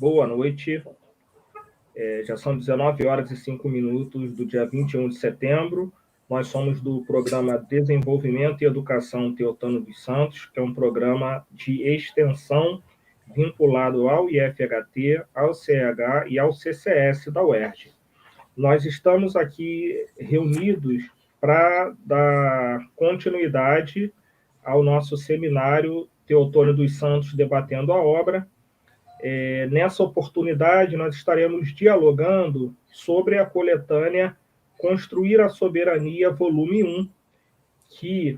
boa noite. Já são 19 horas e 5 minutos do dia 21 de setembro. Nós somos do programa Desenvolvimento e Educação Teotônio dos Santos, que é um programa de extensão vinculado ao IFHT, ao CEH e ao CCS da UERJ. Nós estamos aqui reunidos para dar continuidade ao nosso seminário Teotônio dos Santos Debatendo a Obra. Nessa oportunidade, nós estaremos dialogando sobre a coletânea Construir a Soberania, volume 1, que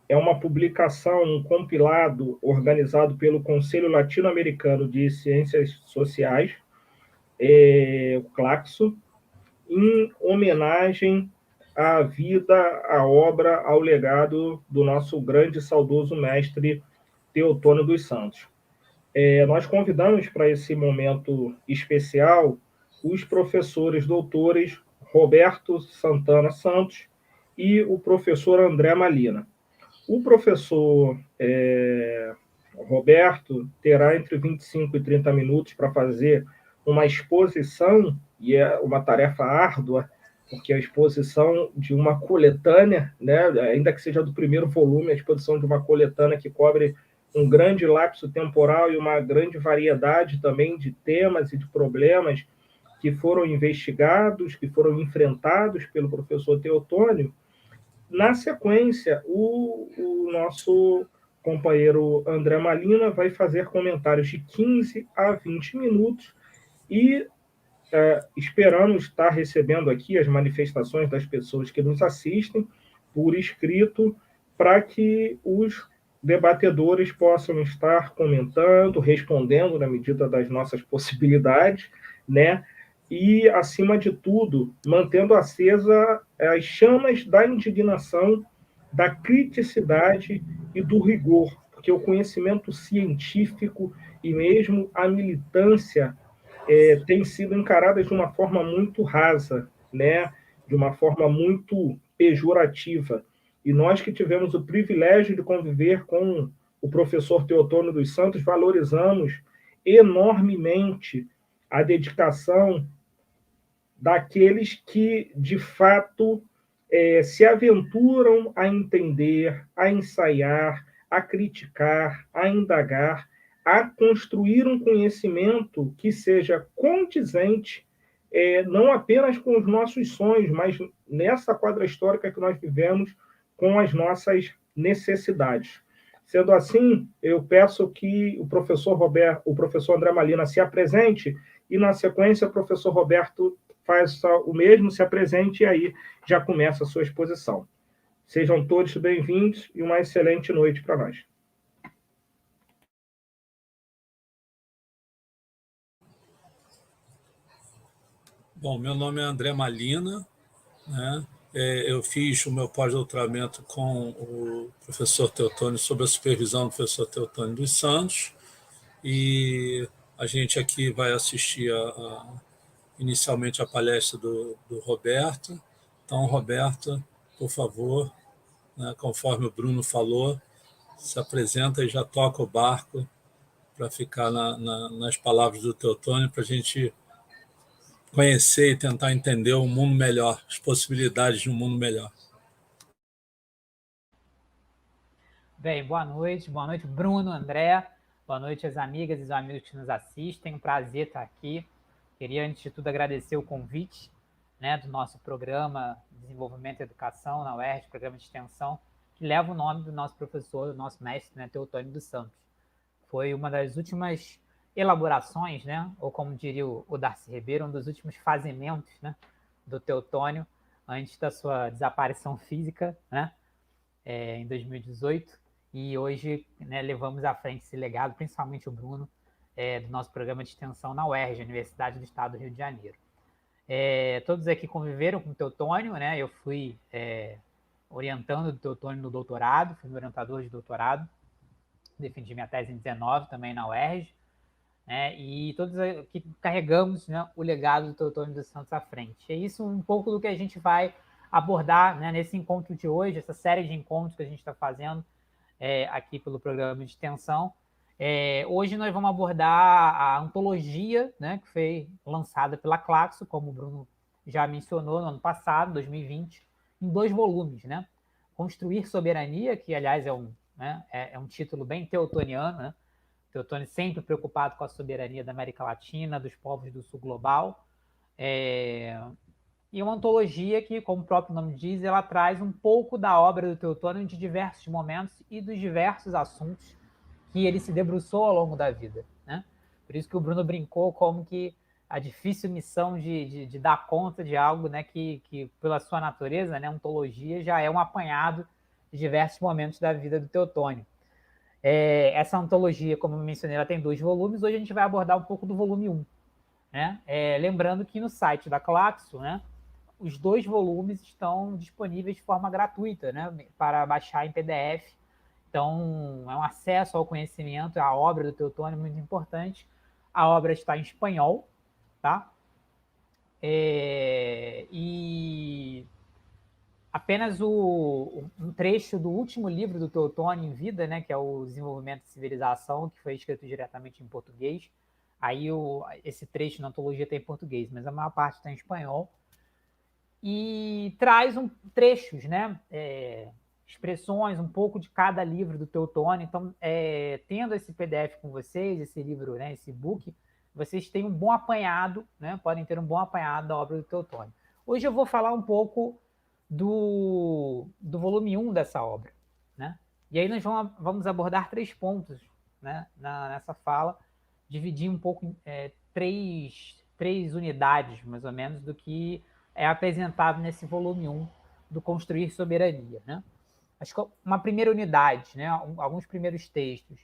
é uma publicação, um compilado organizado pelo Conselho Latino-Americano de Ciências Sociais, o CLACSO, em homenagem à vida, à obra, ao legado do nosso grande e saudoso mestre Teotônio dos Santos. Nós convidamos para esse momento especial os professores doutores Roberto Santana Santos e o professor André Malina. O professor Roberto terá entre 25 e 30 minutos para fazer uma exposição, e é uma tarefa árdua, porque a exposição de uma coletânea, né, ainda que seja do primeiro volume, a exposição de uma coletânea que cobre um grande lapso temporal e uma grande variedade também de temas e de problemas que foram investigados, que foram enfrentados pelo professor Teotônio. Na sequência, o nosso companheiro André Malina vai fazer comentários de 15 a 20 minutos e esperamos estar recebendo aqui as manifestações das pessoas que nos assistem por escrito, para que os debatedores possam estar comentando, respondendo na medida das nossas possibilidades, né? E, acima de tudo, mantendo acesa as chamas da indignação, da criticidade e do rigor, porque o conhecimento científico e mesmo a militância tem sido encaradas de uma forma muito rasa, né? De uma forma muito pejorativa. E nós que tivemos o privilégio de conviver com o professor Teotônio dos Santos, valorizamos enormemente a dedicação daqueles que, de fato, se aventuram a entender, a ensaiar, a criticar, a indagar, a construir um conhecimento que seja condizente, não apenas com os nossos sonhos, mas nessa quadra histórica que nós vivemos, com as nossas necessidades. Sendo assim, eu peço que o professor André Malina se apresente e, na sequência, o professor Roberto faça o mesmo, se apresente e aí já começa a sua exposição. Sejam todos bem-vindos e uma excelente noite para nós. Bom, meu nome é André Malina, né? Eu fiz o meu pós-doutoramento com o professor Teotônio, sob a supervisão do professor Teotônio dos Santos, e a gente aqui vai assistir inicialmente a palestra do Roberto. Então, Roberto, por favor, né, conforme o Bruno falou, se apresenta e já toca o barco para ficar nas palavras do Teotônio, para a gente conhecer e tentar entender um mundo melhor, as possibilidades de um mundo melhor. Bem, boa noite, Bruno, André, boa noite às amigas e os amigos que nos assistem, um prazer estar aqui. Queria, antes de tudo, agradecer o convite, né, do nosso programa Desenvolvimento e Educação na UERJ, programa de extensão, que leva o nome do nosso professor, do nosso mestre, né, Teotônio dos Santos. Foi uma das últimas elaborações, né, ou como diria o Darcy Ribeiro, um dos últimos fazimentos, né, do Teotônio, antes da sua desaparição física, né, em 2018, e hoje, né, levamos à frente esse legado, principalmente o Bruno, do nosso programa de extensão na UERJ, Universidade do Estado do Rio de Janeiro. Todos aqui conviveram com o Teotônio, né, eu fui orientando o Teotônio no doutorado, fui meu orientador de doutorado, defendi minha tese em 19 também na UERJ, né, e todos aqui carregamos, né, o legado do Teotônio dos Santos à frente. É isso um pouco do que a gente vai abordar, né, nesse encontro de hoje, essa série de encontros que a gente está fazendo aqui pelo programa de extensão, Hoje nós vamos abordar a antologia, né, que foi lançada pela Claxo, como o Bruno já mencionou, no ano passado, 2020, em 2 volumes, né? Construir Soberania, que, aliás, é um título bem teutoniano, né? Teotônio sempre preocupado com a soberania da América Latina, dos povos do sul global. E uma antologia que, como o próprio nome diz, ela traz um pouco da obra do Teotônio de diversos momentos e dos diversos assuntos que ele se debruçou ao longo da vida, né? Por isso que o Bruno brincou como que a difícil missão de dar conta de algo, né, que pela sua natureza, né, ontologia, já é um apanhado de diversos momentos da vida do Teotônio. Essa antologia, como eu mencionei, ela tem 2 volumes. Hoje a gente vai abordar um pouco do volume 1. Né? Lembrando que no site da Claxo, né, os 2 volumes estão disponíveis de forma gratuita, né, para baixar em PDF. Então, é um acesso ao conhecimento, à obra do Teotônio muito importante. A obra está em espanhol, tá? E apenas um trecho do último livro do Teotônio em vida, né, que é o Desenvolvimento de Civilização, que foi escrito diretamente em português. Aí esse trecho na antologia tem em português, mas a maior parte está em espanhol. E traz trechos, né, expressões, um pouco de cada livro do Teotônio. Então, tendo esse PDF com vocês, esse livro, né, esse e-book, vocês têm um bom apanhado, né, podem ter um bom apanhado da obra do Teotônio. Hoje eu vou falar um pouco do volume 1 dessa obra, né? E aí nós vamos abordar 3 pontos, né, nessa fala, dividir um pouco em três unidades, mais ou menos, do que é apresentado nesse volume 1 do Construir Soberania, né? Acho que uma primeira unidade, né, alguns primeiros textos,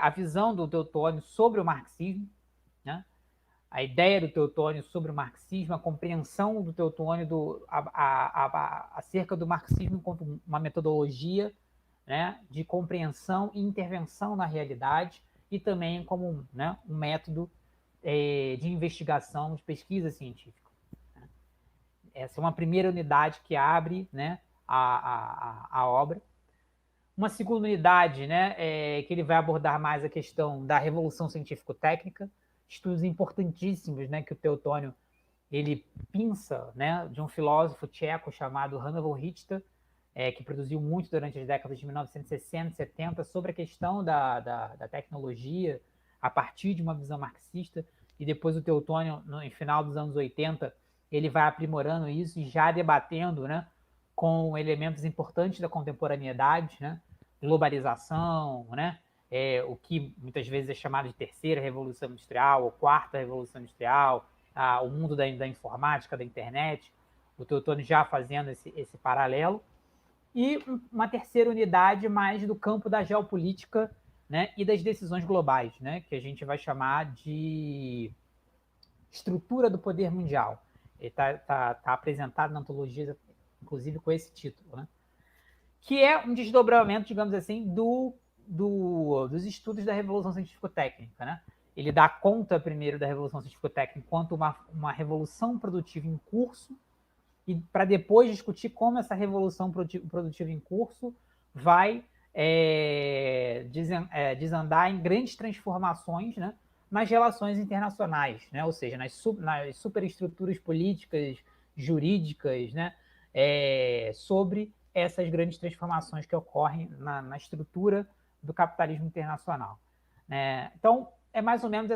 a visão do Teotônio sobre o marxismo, né? A ideia do Teotônio sobre o marxismo, a compreensão do Teotônio acerca do marxismo enquanto uma metodologia, né, de compreensão e intervenção na realidade, e também como, né, um método de investigação, de pesquisa científica. Essa é uma primeira unidade que abre, né, a obra. Uma segunda unidade, né, que ele vai abordar mais a questão da revolução científico-técnica, estudos importantíssimos, né, que o Teotônio ele pinça, né, de um filósofo tcheco chamado Hanno von Richter, que produziu muito durante as décadas de 1960 e 70 sobre a questão da tecnologia a partir de uma visão marxista, e depois o Teotônio, no final dos anos 80, ele vai aprimorando isso e já debatendo, né, com elementos importantes da contemporaneidade, né, globalização, né, o que muitas vezes é chamado de terceira revolução industrial ou quarta revolução industrial, o mundo da informática, da internet, o Teotônio já fazendo esse paralelo. E uma terceira unidade mais do campo da geopolítica, né, e das decisões globais, né, que a gente vai chamar de estrutura do poder mundial. Ele tá apresentado na antologia, inclusive com esse título, né, que é um desdobramento, digamos assim, dos estudos da Revolução Científico-Técnica, né? Ele dá conta primeiro da Revolução Científico-Técnica enquanto uma revolução produtiva em curso, e para depois discutir como essa revolução produtiva em curso vai desandar em grandes transformações, né, nas relações internacionais, né, ou seja, nas superestruturas políticas, jurídicas, né, sobre essas grandes transformações que ocorrem na estrutura do capitalismo internacional. Então, é mais ou menos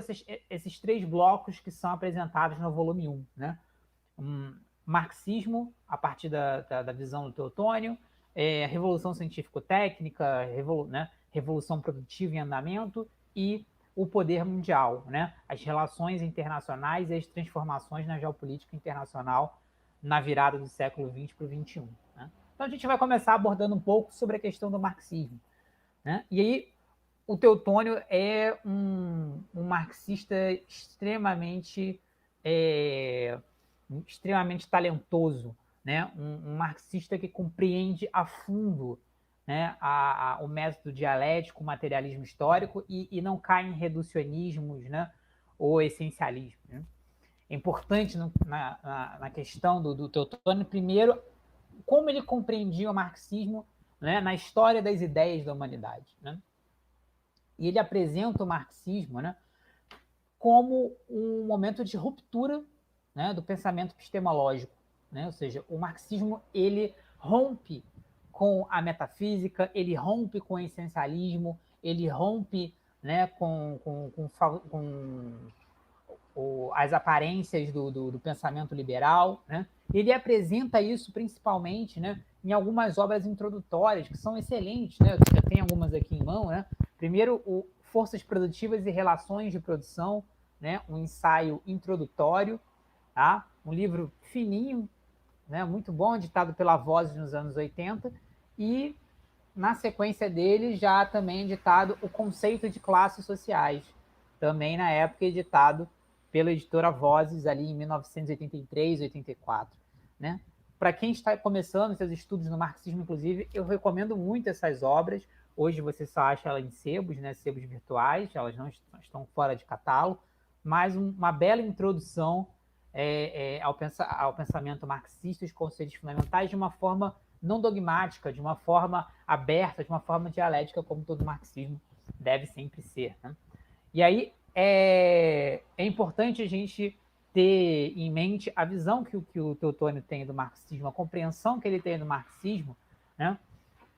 esses 3 blocos que são apresentados no volume 1. Né? Marxismo, a partir da visão do Teotônio, revolução científico-técnica, né? Revolução produtiva em andamento e o poder mundial, né? As relações internacionais e as transformações na geopolítica internacional na virada do século XX para o XXI. Né? Então a gente vai começar abordando um pouco sobre a questão do marxismo. Né? E aí o Teotônio é um marxista extremamente talentoso, né? Um marxista que compreende a fundo, né, o método dialético, o materialismo histórico e não cai em reducionismos, né, ou essencialismo. Né? É importante na questão do Teotônio, primeiro, como ele compreendia o marxismo, né, na história das ideias da humanidade. Né? e ele apresenta o marxismo, né, como um momento de ruptura, né, do pensamento epistemológico, né? Ou seja, o marxismo ele rompe com a metafísica, ele rompe com o essencialismo, ele rompe, né, com as aparências do pensamento liberal, né? Ele apresenta isso principalmente, né, em algumas obras introdutórias que são excelentes, né? Eu tenho algumas aqui em mão, né? Primeiro, o Forças Produtivas e Relações de Produção, né? Um ensaio introdutório, tá? Um livro fininho, né? Muito bom, editado pela Voz nos anos 80, e na sequência dele já também editado O Conceito de Classes Sociais, também na época editado pela editora Vozes, ali em 1983, 84. Né? Para quem está começando seus estudos no marxismo, inclusive, eu recomendo muito essas obras. Hoje você só acha elas em sebos, né? Sebos virtuais, elas não estão fora de catálogo, mas uma bela introdução ao pensamento marxista, os conceitos fundamentais, de uma forma não dogmática, de uma forma aberta, de uma forma dialética, como todo marxismo deve sempre ser. Né? E aí é importante a gente ter em mente a visão que o Teotônio tem do marxismo, a compreensão que ele tem do marxismo, né,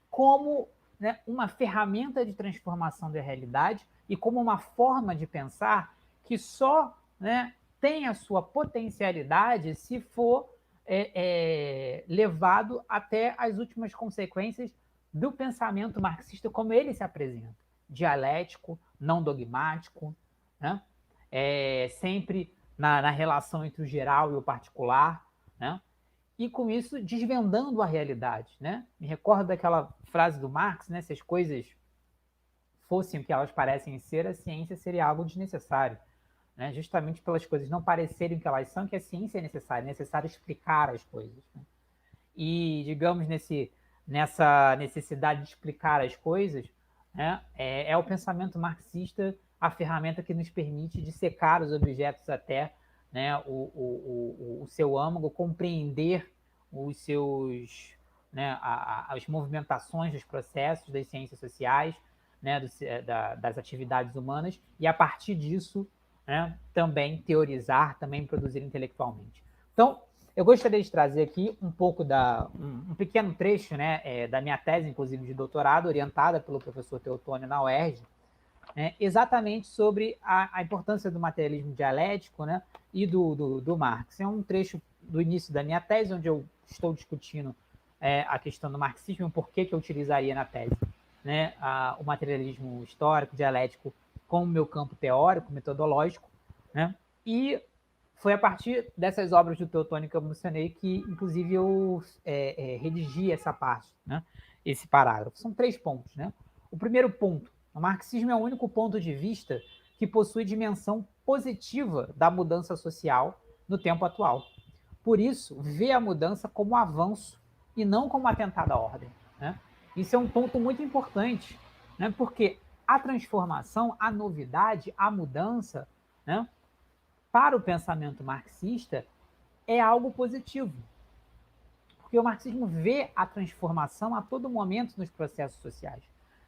como, né, uma ferramenta de transformação da realidade e como uma forma de pensar que só, né, tem a sua potencialidade se for levado até as últimas consequências do pensamento marxista como ele se apresenta, dialético, não dogmático, né? Sempre na relação entre o geral e o particular, né? E com isso desvendando a realidade, né? Me recordo daquela frase do Marx, né? Se as coisas fossem o que elas parecem ser, a ciência seria algo desnecessário, né? Justamente pelas coisas não parecerem o que elas são, que a ciência é necessário explicar as coisas, né? E, digamos, nessa necessidade de explicar as coisas, né, é o pensamento marxista a ferramenta que nos permite dissecar os objetos até, né, o seu âmago, compreender os seus, né, as movimentações dos processos das ciências sociais, né, das atividades humanas, e a partir disso, né, também teorizar, também produzir intelectualmente. Então, eu gostaria de trazer aqui um pouco um pequeno trecho, né, da minha tese, inclusive, de doutorado, orientada pelo professor Teotônio na UERJ, né, exatamente sobre a importância do materialismo dialético, né, e do Marx. É um trecho do início da minha tese, onde eu estou discutindo a questão do marxismo e o porquê que eu utilizaria na tese, né, o materialismo histórico, dialético, como meu campo teórico, metodológico, né, e foi a partir dessas obras do Teotônio que eu mencionei que, inclusive, eu redigi essa parte, né, esse parágrafo. São 3 pontos. Né? O primeiro ponto, o marxismo é o único ponto de vista que possui dimensão positiva da mudança social no tempo atual. Por isso, vê a mudança como um avanço e não como um atentado à ordem. Né? Isso é um ponto muito importante, né? Porque a transformação, a novidade, a mudança, né, para o pensamento marxista, é algo positivo. Porque o marxismo vê a transformação a todo momento nos processos sociais.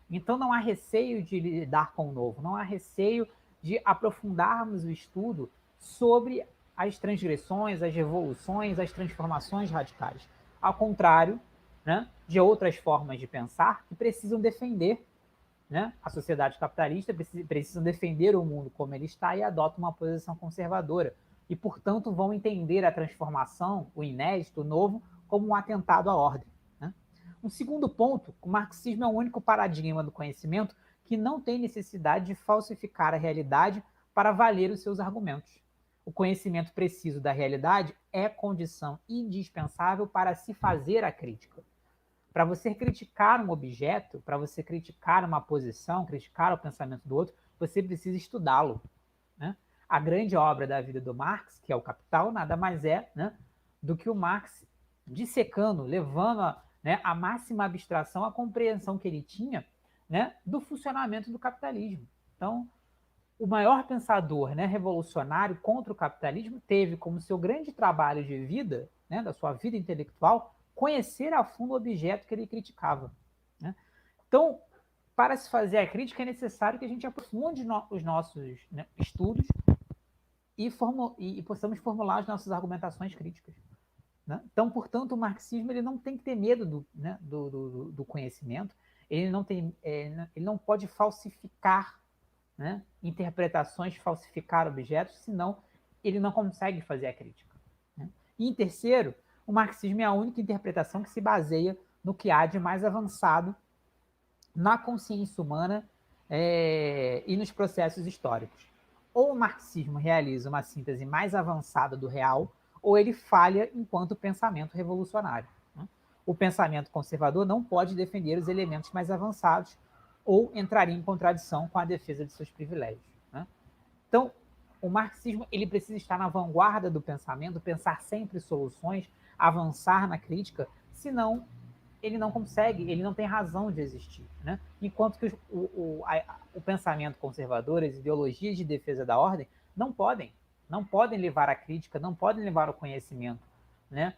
Então não há receio de lidar com o novo, não há receio de aprofundarmos o estudo sobre as transgressões, as revoluções, as transformações radicais. Ao contrário, né, de outras formas de pensar que precisam defender, né, a sociedade capitalista, precisam defender o mundo como ele está e adotam uma posição conservadora. E, portanto, vão entender a transformação, o inédito, o novo, como um atentado à ordem. Né? Um segundo ponto, o marxismo é o único paradigma do conhecimento que não tem necessidade de falsificar a realidade para valer os seus argumentos. O conhecimento preciso da realidade é condição indispensável para se fazer a crítica. Para você criticar um objeto, para você criticar uma posição, criticar o pensamento do outro, você precisa estudá-lo. Né? A grande obra da vida do Marx, que é o Capital, nada mais é, né, do que o Marx dissecando, levando a máxima abstração a compreensão que ele tinha, né, do funcionamento do capitalismo. Então, o maior pensador, né, revolucionário contra o capitalismo teve como seu grande trabalho de vida, né, da sua vida intelectual, conhecer a fundo o objeto que ele criticava. Né? Então, para se fazer a crítica é necessário que a gente aprofunde os nossos, né, estudos e possamos formular as nossas argumentações críticas. Né? Então, portanto, o marxismo ele não tem que ter medo do conhecimento, ele não pode falsificar, né, interpretações, falsificar objetos, senão ele não consegue fazer a crítica. Né? E, em terceiro, o marxismo é a única interpretação que se baseia no que há de mais avançado na consciência humana e nos processos históricos. Ou o marxismo realiza uma síntese mais avançada do real, ou ele falha enquanto pensamento revolucionário. Né? O pensamento conservador não pode defender os elementos mais avançados ou entraria em contradição com a defesa de seus privilégios. Né? Então, o marxismo ele precisa estar na vanguarda do pensamento, pensar sempre soluções, avançar na crítica, senão ele não consegue, ele não tem razão de existir. Né? Enquanto que o pensamento conservador, as ideologias de defesa da ordem, não podem levar a crítica, não podem levar o conhecimento, né,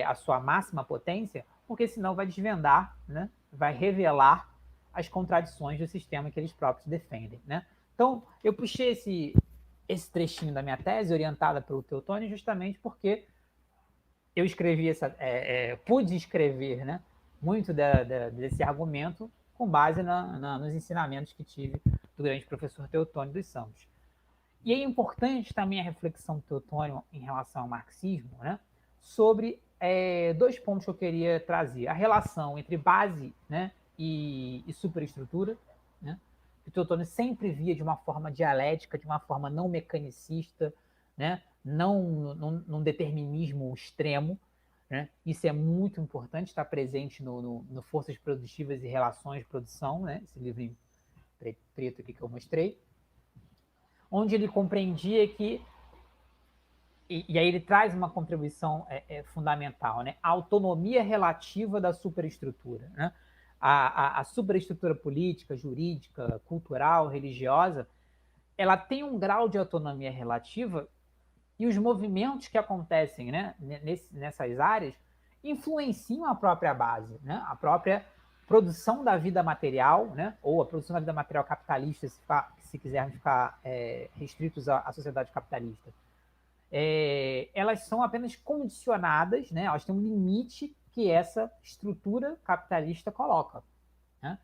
a sua máxima potência, porque senão vai desvendar, né, vai revelar as contradições do sistema que eles próprios defendem. Né? Então, eu puxei esse trechinho da minha tese, orientada pelo Teotônio, justamente porque eu escrevi pude escrever, né, muito desse argumento com base nos ensinamentos que tive do grande professor Teotônio dos Santos. E é importante também a reflexão do Teotônio em relação ao marxismo, né, sobre dois pontos que eu queria trazer. A relação entre base, né, e superestrutura. Né? O Teotônio sempre via de uma forma dialética, de uma forma não mecanicista, né, não num determinismo extremo. Né? Isso é muito importante, está presente no Forças Produtivas e Relações de Produção, né? Esse livrinho preto aqui que eu mostrei, onde ele compreendia que, e aí ele traz uma contribuição fundamental, né? A autonomia relativa da superestrutura. Né? A superestrutura política, jurídica, cultural, religiosa, ela tem um grau de autonomia relativa e os movimentos que acontecem, né, nessas áreas influenciam a própria base, né, a produção da vida material, né, ou a produção da vida material capitalista, se quisermos ficar restritos à sociedade capitalista. Elas são apenas condicionadas, né, elas têm um limite que essa estrutura capitalista coloca. Né?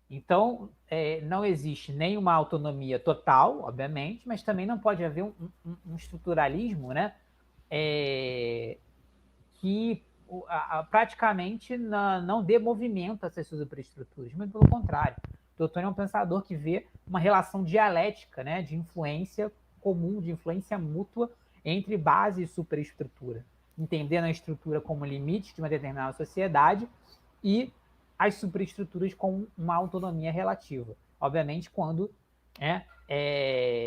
Então, não existe nenhuma autonomia total, obviamente, mas também não pode haver um estruturalismo, né, que praticamente não dê movimento a essas superestruturas, muito pelo contrário. Teotônio é um pensador que vê uma relação dialética, né, de influência comum, de influência mútua entre base e superestrutura, entendendo a estrutura como limite de uma determinada sociedade e as superestruturas com uma autonomia relativa. Obviamente, quando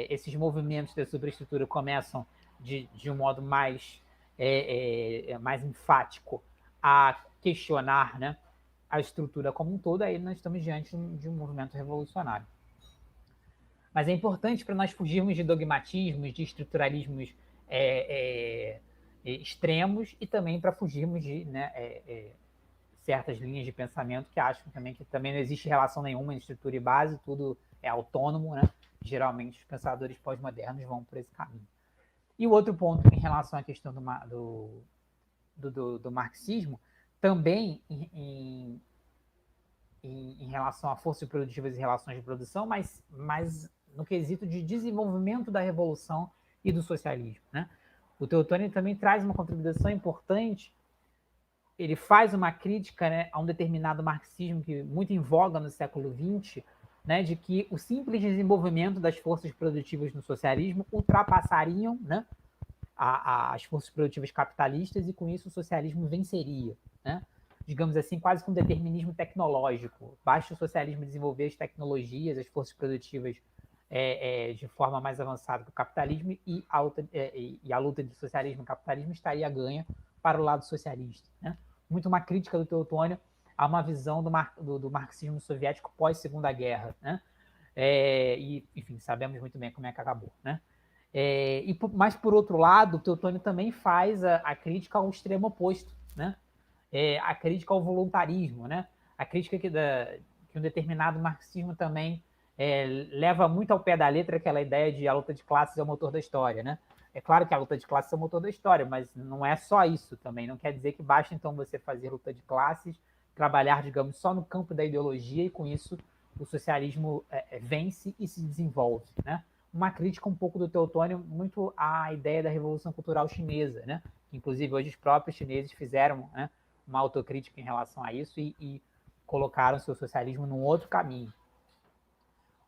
esses movimentos da superestrutura começam de um modo mais enfático a questionar, né, a estrutura como um todo, aí nós estamos diante de um movimento revolucionário. Mas é importante para nós fugirmos de dogmatismos, de estruturalismos extremos e também para fugirmos de certas linhas de pensamento que acham também que também não existe relação nenhuma entre estrutura e base, tudo é autônomo, né? Geralmente os pensadores pós-modernos vão por esse caminho. E o outro ponto em relação à questão do marxismo, também em relação a forças produtivas e relações de produção, mas no quesito de desenvolvimento da revolução e do socialismo. Né? O Teotônio também traz uma contribuição importante. Ele faz uma crítica, né, a um determinado marxismo que muito em voga no século XX, né, de que o simples desenvolvimento das forças produtivas no socialismo ultrapassariam, né, as forças produtivas capitalistas e com isso o socialismo venceria. Né? Digamos assim, quase que um determinismo tecnológico. Basta o socialismo desenvolver as tecnologias, as forças produtivas de forma mais avançada que o capitalismo e a luta de socialismo e capitalismo estaria ganha para o lado socialista. Né? Muito uma crítica do Teotônio a uma visão do marxismo soviético pós-Segunda Guerra. Né? E, enfim, sabemos muito bem como é que acabou. Né? Mas, por outro lado, o Teotônio também faz a crítica ao extremo oposto, né? A crítica ao voluntarismo, né? A crítica que que um determinado marxismo também leva muito ao pé da letra aquela ideia de a luta de classes é o motor da história, né? É claro que a luta de classes é o motor da história, mas não é só isso também. Não quer dizer que basta, então, você fazer luta de classes, trabalhar, digamos, só no campo da ideologia e, com isso, o socialismo vence e se desenvolve, né? Uma crítica um pouco do Teotônio muito à ideia da Revolução Cultural Chinesa, né? Inclusive, hoje os próprios chineses fizeram, né, uma autocrítica em relação a isso e colocaram seu socialismo num outro caminho.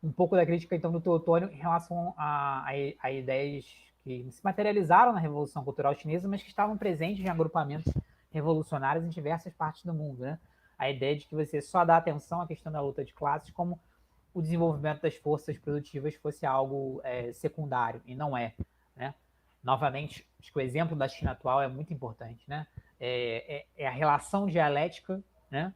Um pouco da crítica, então, do Teotônio em relação a ideias que se materializaram na Revolução Cultural Chinesa, mas que estavam presentes em agrupamentos revolucionários em diversas partes do mundo, né? A ideia de que você só dá atenção à questão da luta de classes como o desenvolvimento das forças produtivas fosse algo secundário, e não é, né? Novamente, acho que o exemplo da China atual é muito importante, né? É a relação dialética, né,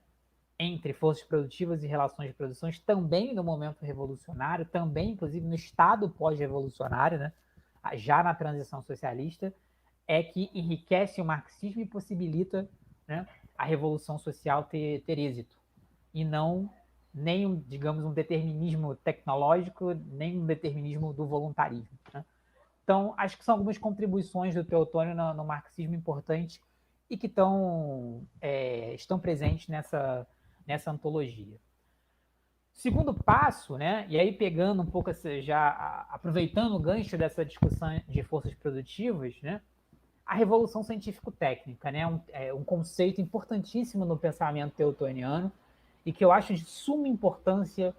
entre forças produtivas e relações de produções, também no momento revolucionário, também, inclusive, no estado pós-revolucionário, né, já na transição socialista, é que enriquece o marxismo e possibilita, né, a revolução social ter êxito, e não nem, digamos, um determinismo tecnológico, nem um determinismo do voluntarismo, né? Então, acho que são algumas contribuições do Teotônio no marxismo importantes e que estão presentes nessa antologia. Segundo passo, né, e aí pegando um pouco, já aproveitando o gancho dessa discussão de forças produtivas, né, a revolução científico-técnica, né, um conceito importantíssimo no pensamento teotoniano e que eu acho de suma importância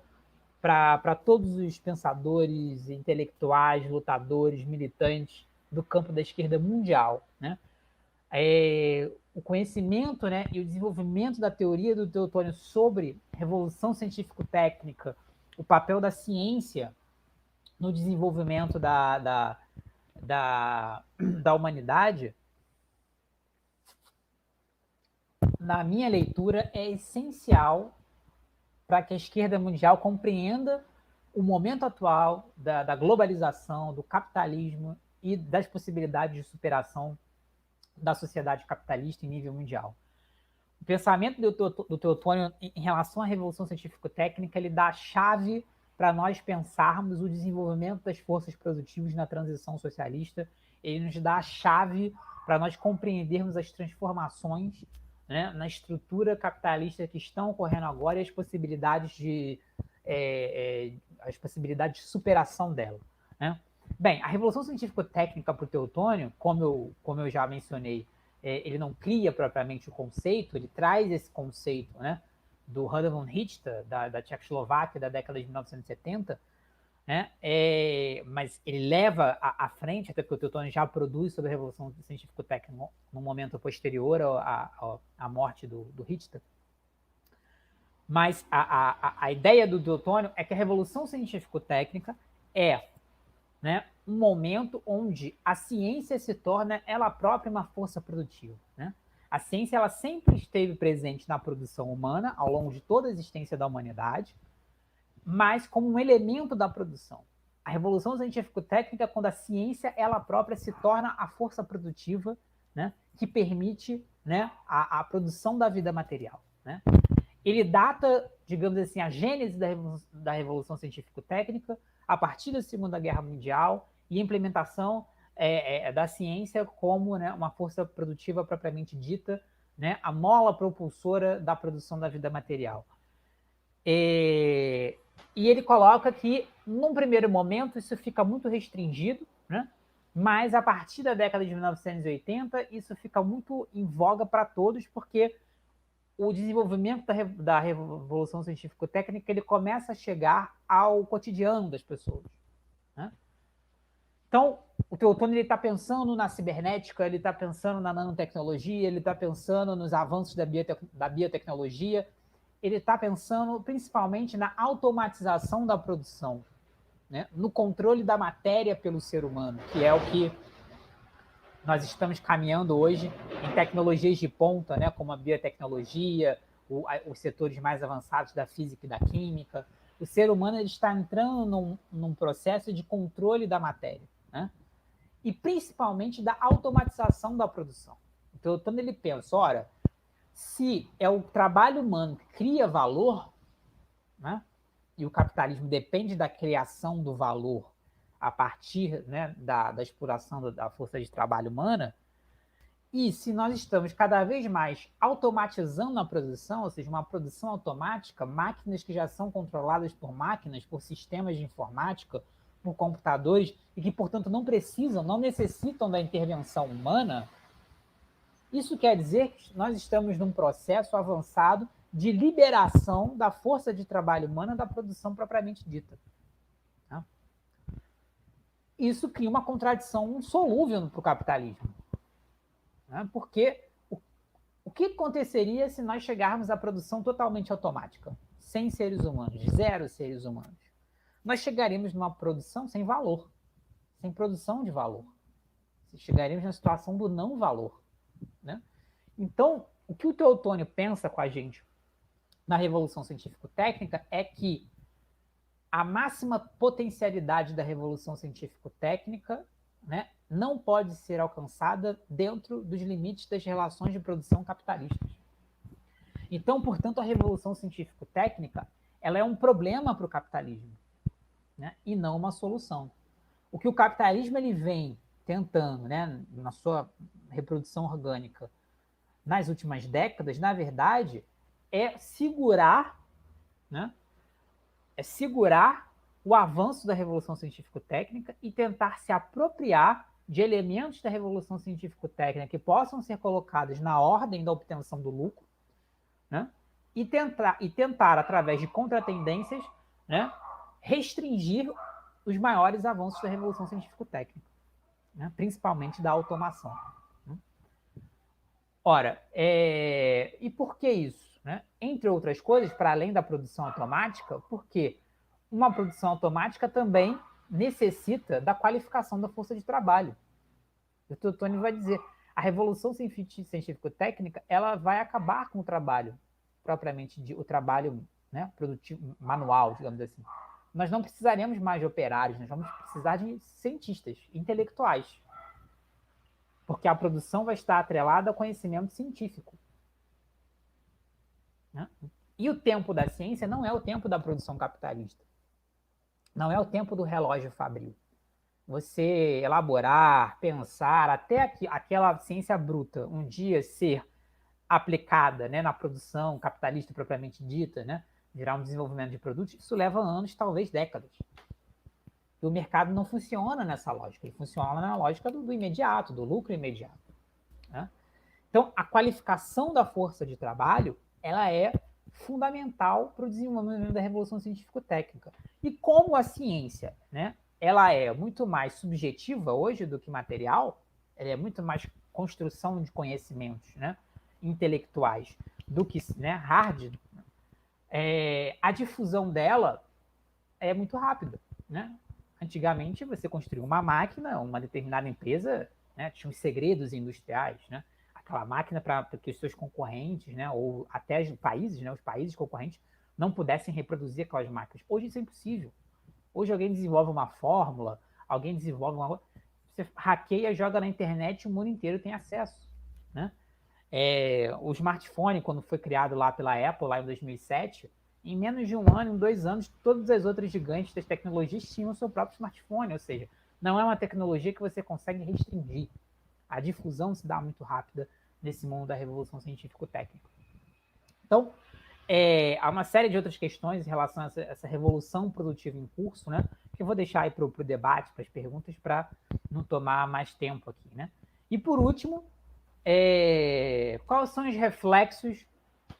para todos os pensadores, intelectuais, lutadores, militantes do campo da esquerda mundial, né? O conhecimento, né, e o desenvolvimento da teoria do Teotônio sobre revolução científico-técnica, o papel da ciência no desenvolvimento da humanidade, na minha leitura, é essencial para que a esquerda mundial compreenda o momento atual da globalização, do capitalismo e das possibilidades de superação da sociedade capitalista em nível mundial. O pensamento do Teotônio em relação à revolução científico-técnica, ele dá a chave para nós pensarmos o desenvolvimento das forças produtivas na transição socialista, ele nos dá a chave para nós compreendermos as transformações, né, na estrutura capitalista que estão ocorrendo agora e as possibilidades de superação dela, né? Bem, a revolução científico-técnica para o Teotônio, como eu já mencionei, ele não cria propriamente o conceito, ele traz esse conceito, né, do Radovan von Richter, da Tchecoslováquia, da década de 1970, né, mas ele leva à frente, até porque o Teotônio já produz sobre a revolução científico-técnica no momento posterior à morte do Richter. Mas a ideia do Teotônio é que a revolução científico-técnica é, né, um momento onde a ciência se torna ela própria uma força produtiva, né? A ciência ela sempre esteve presente na produção humana ao longo de toda a existência da humanidade, mas como um elemento da produção. A revolução científico-técnica é quando a ciência ela própria se torna a força produtiva, né, que permite, né, a produção da vida material, né? Ele data, digamos assim, a gênese da revolução científico-técnica a partir da Segunda Guerra Mundial e a implementação da ciência como, né, uma força produtiva propriamente dita, né, a mola propulsora da produção da vida material. E ele coloca que, num primeiro momento, isso fica muito restringido, né, mas a partir da década de 1980, isso fica muito em voga para todos, porque o desenvolvimento da revolução científico-técnica ele começa a chegar ao cotidiano das pessoas, né? Então, o Teotônio está pensando na cibernética, ele está pensando na nanotecnologia, ele está pensando nos avanços da biotecnologia, ele está pensando principalmente na automatização da produção, né? No controle da matéria pelo ser humano, que é o que nós estamos caminhando hoje em tecnologias de ponta, né, como a biotecnologia, os setores mais avançados da física e da química. O ser humano ele está entrando num processo de controle da matéria, né? E principalmente da automatização da produção. Então, quando ele pensa, ora, se é o trabalho humano que cria valor, né? E o capitalismo depende da criação do valor a partir, né, da exploração da força de trabalho humana. E se nós estamos cada vez mais automatizando a produção, ou seja, uma produção automática, máquinas que já são controladas por máquinas, por sistemas de informática, por computadores, e que, portanto, não necessitam da intervenção humana, isso quer dizer que nós estamos num processo avançado de liberação da força de trabalho humana da produção propriamente dita. Tá? Isso cria uma contradição insolúvel para o capitalismo. Né? Porque o que aconteceria se nós chegarmos à produção totalmente automática, sem seres humanos, zero seres humanos? Nós chegaríamos numa produção sem valor, sem produção de valor. Chegaríamos na situação do não valor. Né? Então, o que o Teotônio pensa com a gente na Revolução Científico-Técnica é que a máxima potencialidade da Revolução Científico-Técnica, né, não pode ser alcançada dentro dos limites das relações de produção capitalistas. Então, portanto, a Revolução Científico-Técnica ela é um problema para o capitalismo, né, e não uma solução. O que o capitalismo ele vem tentando, né, na sua reprodução orgânica nas últimas décadas, na verdade, é segurar, né, o avanço da Revolução Científico-Técnica e tentar se apropriar de elementos da Revolução Científico-Técnica que possam ser colocados na ordem da obtenção do lucro, né, e tentar, através de contratendências, né, restringir os maiores avanços da Revolução Científico-Técnica, né, principalmente da automação. Ora, e por que isso? Né? Entre outras coisas, para além da produção automática, porque uma produção automática também necessita da qualificação da força de trabalho. O Teotônio vai dizer, a Revolução Científico-Técnica ela vai acabar com o trabalho, propriamente o trabalho, né, produtivo, manual, digamos assim. Nós não precisaremos mais de operários, nós vamos precisar de cientistas, intelectuais. Porque a produção vai estar atrelada ao conhecimento científico. Né? E o tempo da ciência não é o tempo da produção capitalista. Não é o tempo do relógio fabril. Você elaborar, pensar, até aquela ciência bruta um dia ser aplicada, né, na produção capitalista propriamente dita, né, virar um desenvolvimento de produtos, isso leva anos, talvez décadas. E o mercado não funciona nessa lógica, ele funciona na lógica do imediato, do lucro imediato. Né? Então, a qualificação da força de trabalho ela é fundamental para o desenvolvimento da Revolução Científico-Técnica. E como a ciência, né, ela é muito mais subjetiva hoje do que material, ela é muito mais construção de conhecimentos, né, intelectuais do que, né, hard, a difusão dela é muito rápida. Né? Antigamente, você construía uma máquina, uma determinada empresa, né, tinha os segredos industriais, né? Aquela máquina para que os seus concorrentes, né, ou até os países concorrentes, não pudessem reproduzir aquelas máquinas. Hoje isso é impossível. Hoje alguém desenvolve uma fórmula, alguém desenvolve uma... Você hackeia, joga na internet, o mundo inteiro tem acesso. Né? O smartphone, quando foi criado lá pela Apple, lá em 2007, em menos de 1 ano, em 2 anos, todas as outras gigantes das tecnologias tinham o seu próprio smartphone, ou seja, não é uma tecnologia que você consegue restringir. A difusão se dá muito rápida nesse mundo da Revolução Científico-Técnica. Então, há uma série de outras questões em relação a essa revolução produtiva em curso, né, que eu vou deixar aí para o debate, para as perguntas, para não tomar mais tempo aqui. Né? E, por último, quais são os reflexos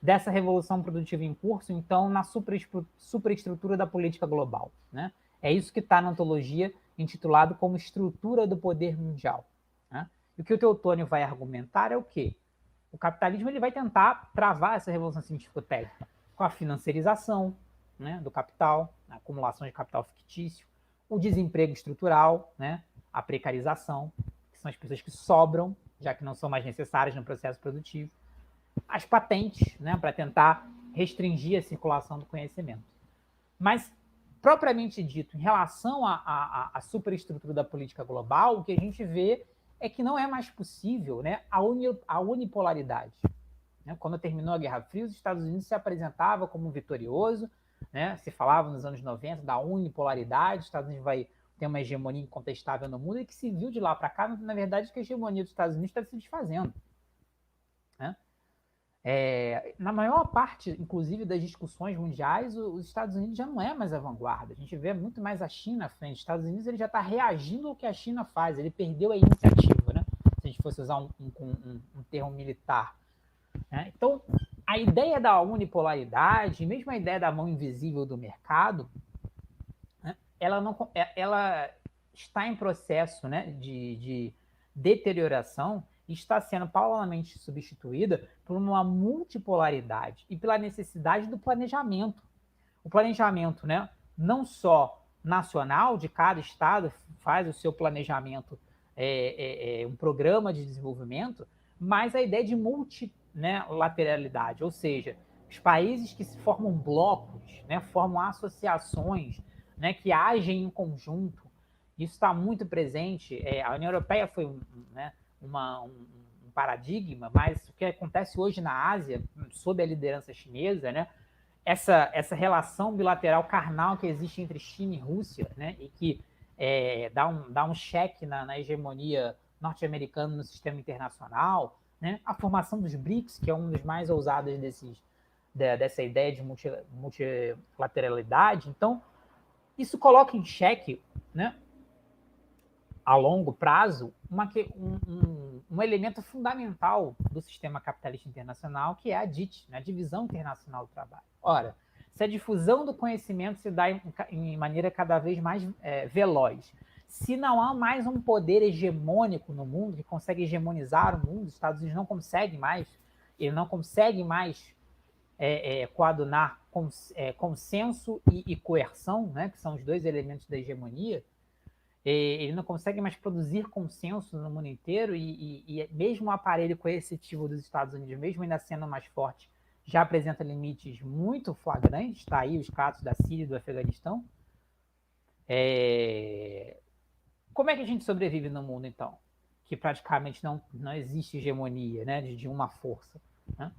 dessa revolução produtiva em curso, então, na superestrutura da política global. Né? É isso que está na antologia, intitulado como Estrutura do Poder Mundial. Né? E o que o Teotônio vai argumentar é o quê? O capitalismo ele vai tentar travar essa revolução científico-técnica com a financiarização, né, do capital, a acumulação de capital fictício, o desemprego estrutural, né, a precarização, que são as pessoas que sobram, já que não são mais necessárias no processo produtivo, as patentes, né, para tentar restringir a circulação do conhecimento. Mas, propriamente dito, em relação à superestrutura da política global, o que a gente vê é que não é mais possível, né, a unipolaridade. Né? Quando terminou a Guerra Fria, os Estados Unidos se apresentava como vitorioso, né? Se falava nos anos 90 da unipolaridade, os Estados Unidos vai ter uma hegemonia incontestável no mundo, e que se viu de lá para cá, na verdade, que a hegemonia dos Estados Unidos está se desfazendo, né? Na maior parte, inclusive, das discussões mundiais, os Estados Unidos já não é mais a vanguarda. A gente vê muito mais a China à frente. Os Estados Unidos ele já está reagindo ao que a China faz. Ele perdeu a iniciativa, né? Se a gente fosse usar um termo militar, né? Então, a ideia da unipolaridade, mesmo a ideia da mão invisível do mercado, né, ela está em processo, né, de deterioração, e está sendo paulatinamente substituída por uma multipolaridade e pela necessidade do planejamento. O planejamento, né, não só nacional, de cada estado faz o seu planejamento, um programa de desenvolvimento, mas a ideia de multilateralidade, ou seja, os países que se formam blocos, né, formam associações, né, que agem em conjunto. Isso está muito presente. A União Europeia foi um paradigma, mas o que acontece hoje na Ásia, sob a liderança chinesa, né, essa relação bilateral carnal que existe entre China e Rússia, né, e que dá um cheque na hegemonia norte-americana no sistema internacional, né, a formação dos BRICS, que é um dos mais ousados dessa ideia de multilateralidade. Então, isso coloca em xeque, né, a longo prazo, um elemento fundamental do sistema capitalista internacional, que é a DIT, né, a Divisão Internacional do Trabalho. Ora, se a difusão do conhecimento se dá em maneira cada vez mais veloz, se não há mais um poder hegemônico no mundo, que consegue hegemonizar o mundo, os Estados Unidos não conseguem mais, ele não consegue mais coadunar consenso e coerção, né, que são os dois elementos da hegemonia. Ele não consegue mais produzir consenso no mundo inteiro, e mesmo o aparelho coercitivo dos Estados Unidos, mesmo ainda sendo mais forte, já apresenta limites muito flagrantes. Está aí os casos da Síria e do Afeganistão. Como é que a gente sobrevive no mundo, então? Que praticamente não existe hegemonia, né, de uma força, né?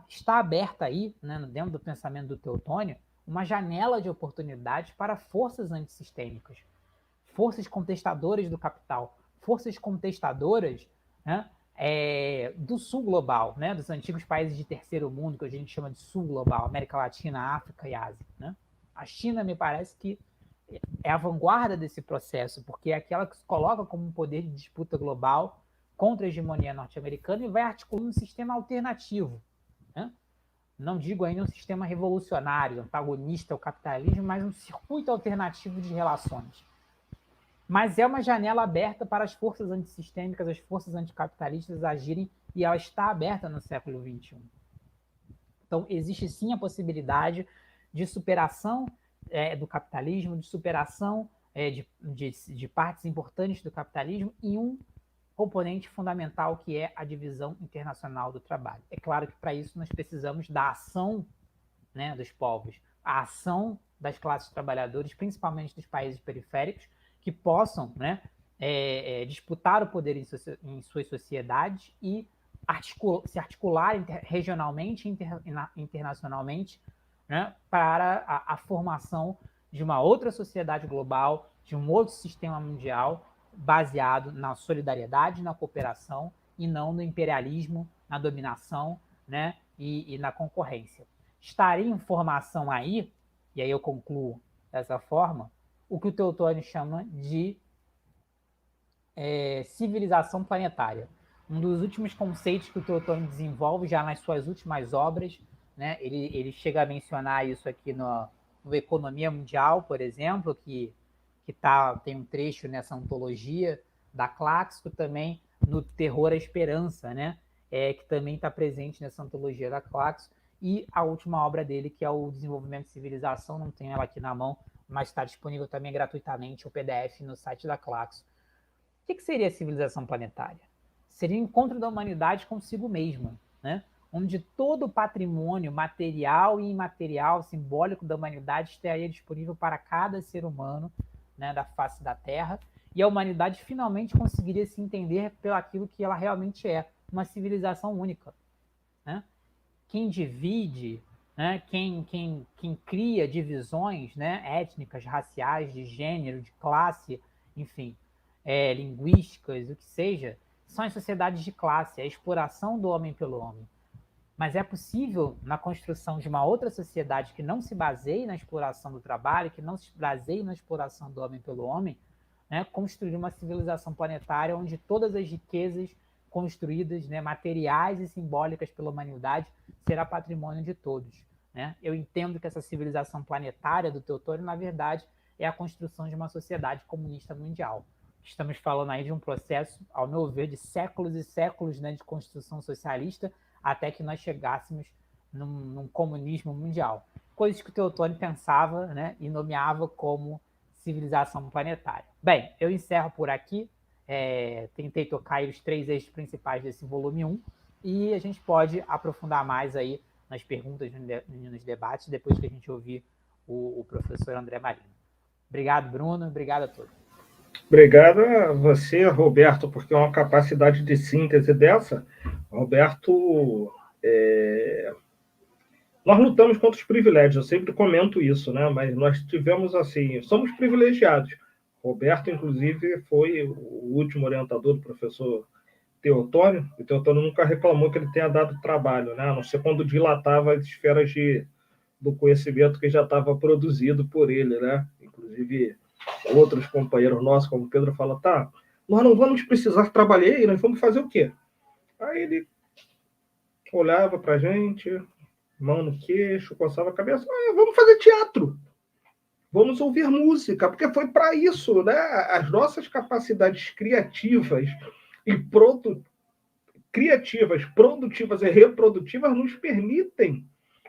Está aberta aí, né, dentro do pensamento do Teotônio, uma janela de oportunidades para forças antissistêmicas, forças contestadoras do capital, forças contestadoras, né, do sul global, né, dos antigos países de terceiro mundo, que a gente chama de sul global, América Latina, África e Ásia, né? A China, me parece que é a vanguarda desse processo, porque é aquela que se coloca como um poder de disputa global contra a hegemonia norte-americana e vai articulando um sistema alternativo, né? Não digo ainda um sistema revolucionário, antagonista ao capitalismo, mas um circuito alternativo de relações. Mas é uma janela aberta para as forças antissistêmicas, as forças anticapitalistas agirem, e ela está aberta no século XXI. Então, existe sim a possibilidade de superação do capitalismo, de superação de partes importantes do capitalismo em um componente fundamental, que é a divisão internacional do trabalho. É claro que para isso nós precisamos da ação, né, dos povos, a ação das classes trabalhadoras, principalmente dos países periféricos, que possam, né, disputar o poder em suas sociedades e se articular regionalmente e internacionalmente, né, para a formação de uma outra sociedade global, de um outro sistema mundial, baseado na solidariedade, na cooperação, e não no imperialismo, na dominação, né, e na concorrência. Estaria em formação aí, e aí eu concluo dessa forma, o que o Teotônio chama de civilização planetária. Um dos últimos conceitos que o Teotônio desenvolve já nas suas últimas obras, né, ele chega a mencionar isso aqui no Economia Mundial, por exemplo, que tem um trecho nessa antologia da Claxo, também no Terror à Esperança, né, que também está presente nessa antologia da Claxo, e a última obra dele, que é o Desenvolvimento de Civilização, não tenho ela aqui na mão, mas está disponível também gratuitamente o PDF no site da Claxo. O que seria a civilização planetária? Seria o encontro da humanidade consigo mesma, né? Onde todo o patrimônio material e imaterial, simbólico da humanidade, estaria disponível para cada ser humano, né, da face da Terra, e a humanidade finalmente conseguiria se entender pelo aquilo que ela realmente é, uma civilização única, né? Quem divide, né? Quem cria divisões, né, étnicas, raciais, de gênero, de classe, enfim, linguísticas, o que seja, são as sociedades de classe, a exploração do homem pelo homem. Mas é possível, na construção de uma outra sociedade que não se baseie na exploração do trabalho, que não se baseie na exploração do homem pelo homem, né, construir uma civilização planetária onde todas as riquezas construídas, né, materiais e simbólicas pela humanidade, será patrimônio de todos. Né? Eu entendo que essa civilização planetária do Teotônio, na verdade, é a construção de uma sociedade comunista mundial. Estamos falando aí de um processo, ao meu ver, de séculos e séculos, né, de construção socialista, até que nós chegássemos num comunismo mundial. Coisas que o Teotônio pensava, né, e nomeava como civilização planetária. Bem, eu encerro por aqui. Tentei tocar aí os 3 eixos principais desse volume 1 e a gente pode aprofundar mais aí nas perguntas e nos debates depois que a gente ouvir o professor André Marino. Obrigado, Bruno. Obrigado a todos. Obrigado a você, Roberto, porque é uma capacidade de síntese dessa. Roberto, nós lutamos contra os privilégios, eu sempre comento isso, né? Mas nós tivemos, assim, somos privilegiados. Roberto, inclusive, foi o último orientador do professor Teotônio, e o Teotônio nunca reclamou que ele tenha dado trabalho, né? A não ser quando dilatava as esferas do conhecimento que já estava produzido por ele, né? Inclusive, outros companheiros nossos, como o Pedro, fala, tá, nós não vamos precisar trabalhar, e nós vamos fazer o quê? Aí ele olhava para a gente, mão no queixo, coçava a cabeça, vamos fazer teatro, vamos ouvir música, porque foi para isso, né? As nossas capacidades criativas produtivas e reprodutivas nos permitem,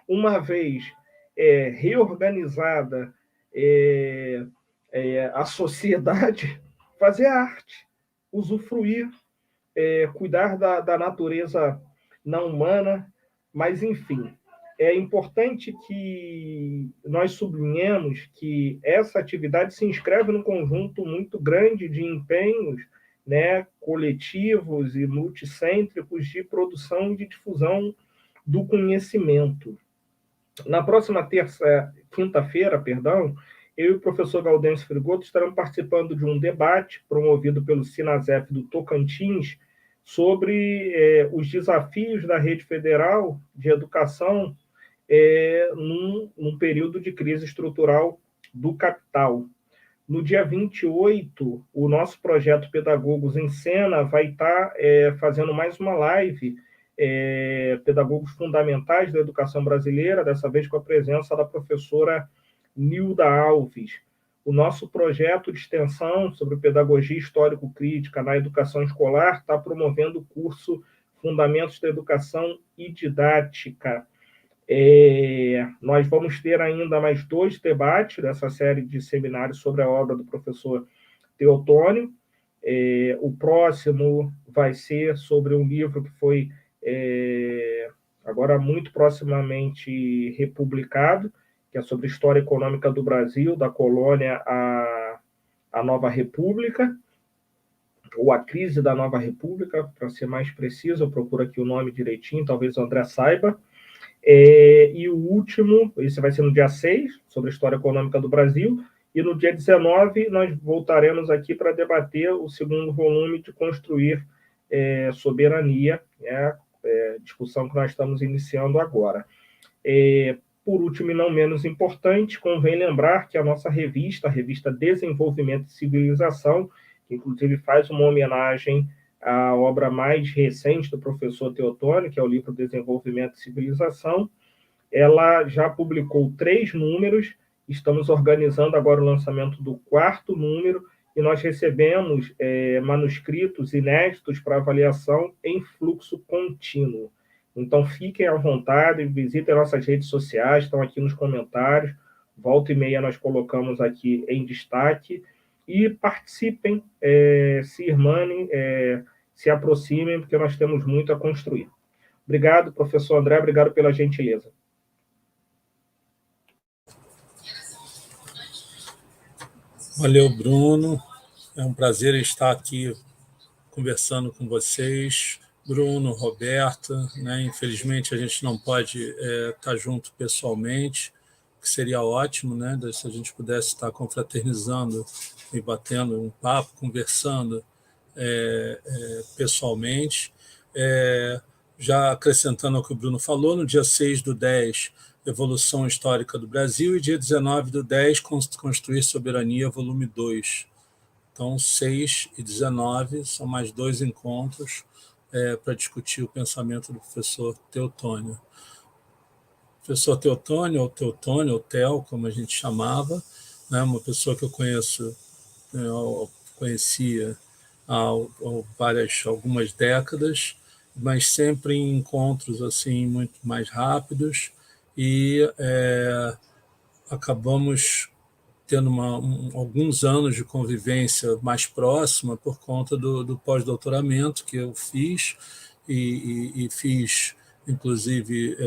uma vez reorganizada a sociedade, fazer arte, usufruir, cuidar da natureza não humana, mas, enfim, é importante que nós sublinhemos que essa atividade se inscreve num conjunto muito grande de empenhos, né, coletivos e multicêntricos de produção e de difusão do conhecimento. Na próxima quinta-feira, eu e o professor Gaudêncio Frigoto estaremos participando de um debate promovido pelo Sinasef do Tocantins sobre os desafios da rede federal de educação num período de crise estrutural do capital. No dia 28, o nosso projeto Pedagogos em Cena vai estar fazendo mais uma live, Pedagogos Fundamentais da Educação Brasileira, dessa vez com a presença da professora Nilda Alves. O nosso projeto de extensão sobre pedagogia histórico-crítica na educação escolar está promovendo o curso Fundamentos da Educação e Didática. Nós vamos ter ainda mais 2 debates dessa série de seminários sobre a obra do professor Teotônio. O próximo vai ser sobre um livro que foi agora muito proximamente republicado, que é sobre a história econômica do Brasil, da colônia à nova república, ou a crise da nova república, para ser mais preciso, eu procuro aqui o nome direitinho, talvez o André saiba. E o último, esse vai ser no dia 6, sobre a história econômica do Brasil, e no dia 19 nós voltaremos aqui para debater o segundo volume de Construir Soberania, discussão que nós estamos iniciando agora. Por último e não menos importante, convém lembrar que a nossa revista, a revista Desenvolvimento e Civilização, que inclusive faz uma homenagem à obra mais recente do professor Teotônio, que é o livro Desenvolvimento e Civilização, ela já publicou 3 números, estamos organizando agora o lançamento do 4º número, e nós recebemos manuscritos inéditos para avaliação em fluxo contínuo. Então, fiquem à vontade, visitem nossas redes sociais, estão aqui nos comentários, volta e meia nós colocamos aqui em destaque, e participem, se irmanem, se aproximem, porque nós temos muito a construir. Obrigado, professor André, obrigado pela gentileza. Valeu, Bruno. É um prazer estar aqui conversando com vocês Bruno, Roberta, né? Infelizmente a gente não pode estar junto pessoalmente, que seria ótimo, né? Se a gente pudesse estar confraternizando e batendo um papo, conversando pessoalmente. Já acrescentando ao que o Bruno falou, no dia 6/10, Evolução Histórica do Brasil, e dia 19/10, Construir Soberania, volume 2. Então, 6 e 19 são mais 2 encontros para discutir o pensamento do professor Teotônio. Professor Teotônio, ou Theo, como a gente chamava, né, uma pessoa que eu conhecia há algumas décadas, mas sempre em encontros assim muito mais rápidos, e acabamos tendo alguns anos de convivência mais próxima por conta do pós-doutoramento que eu fiz, e fiz, inclusive,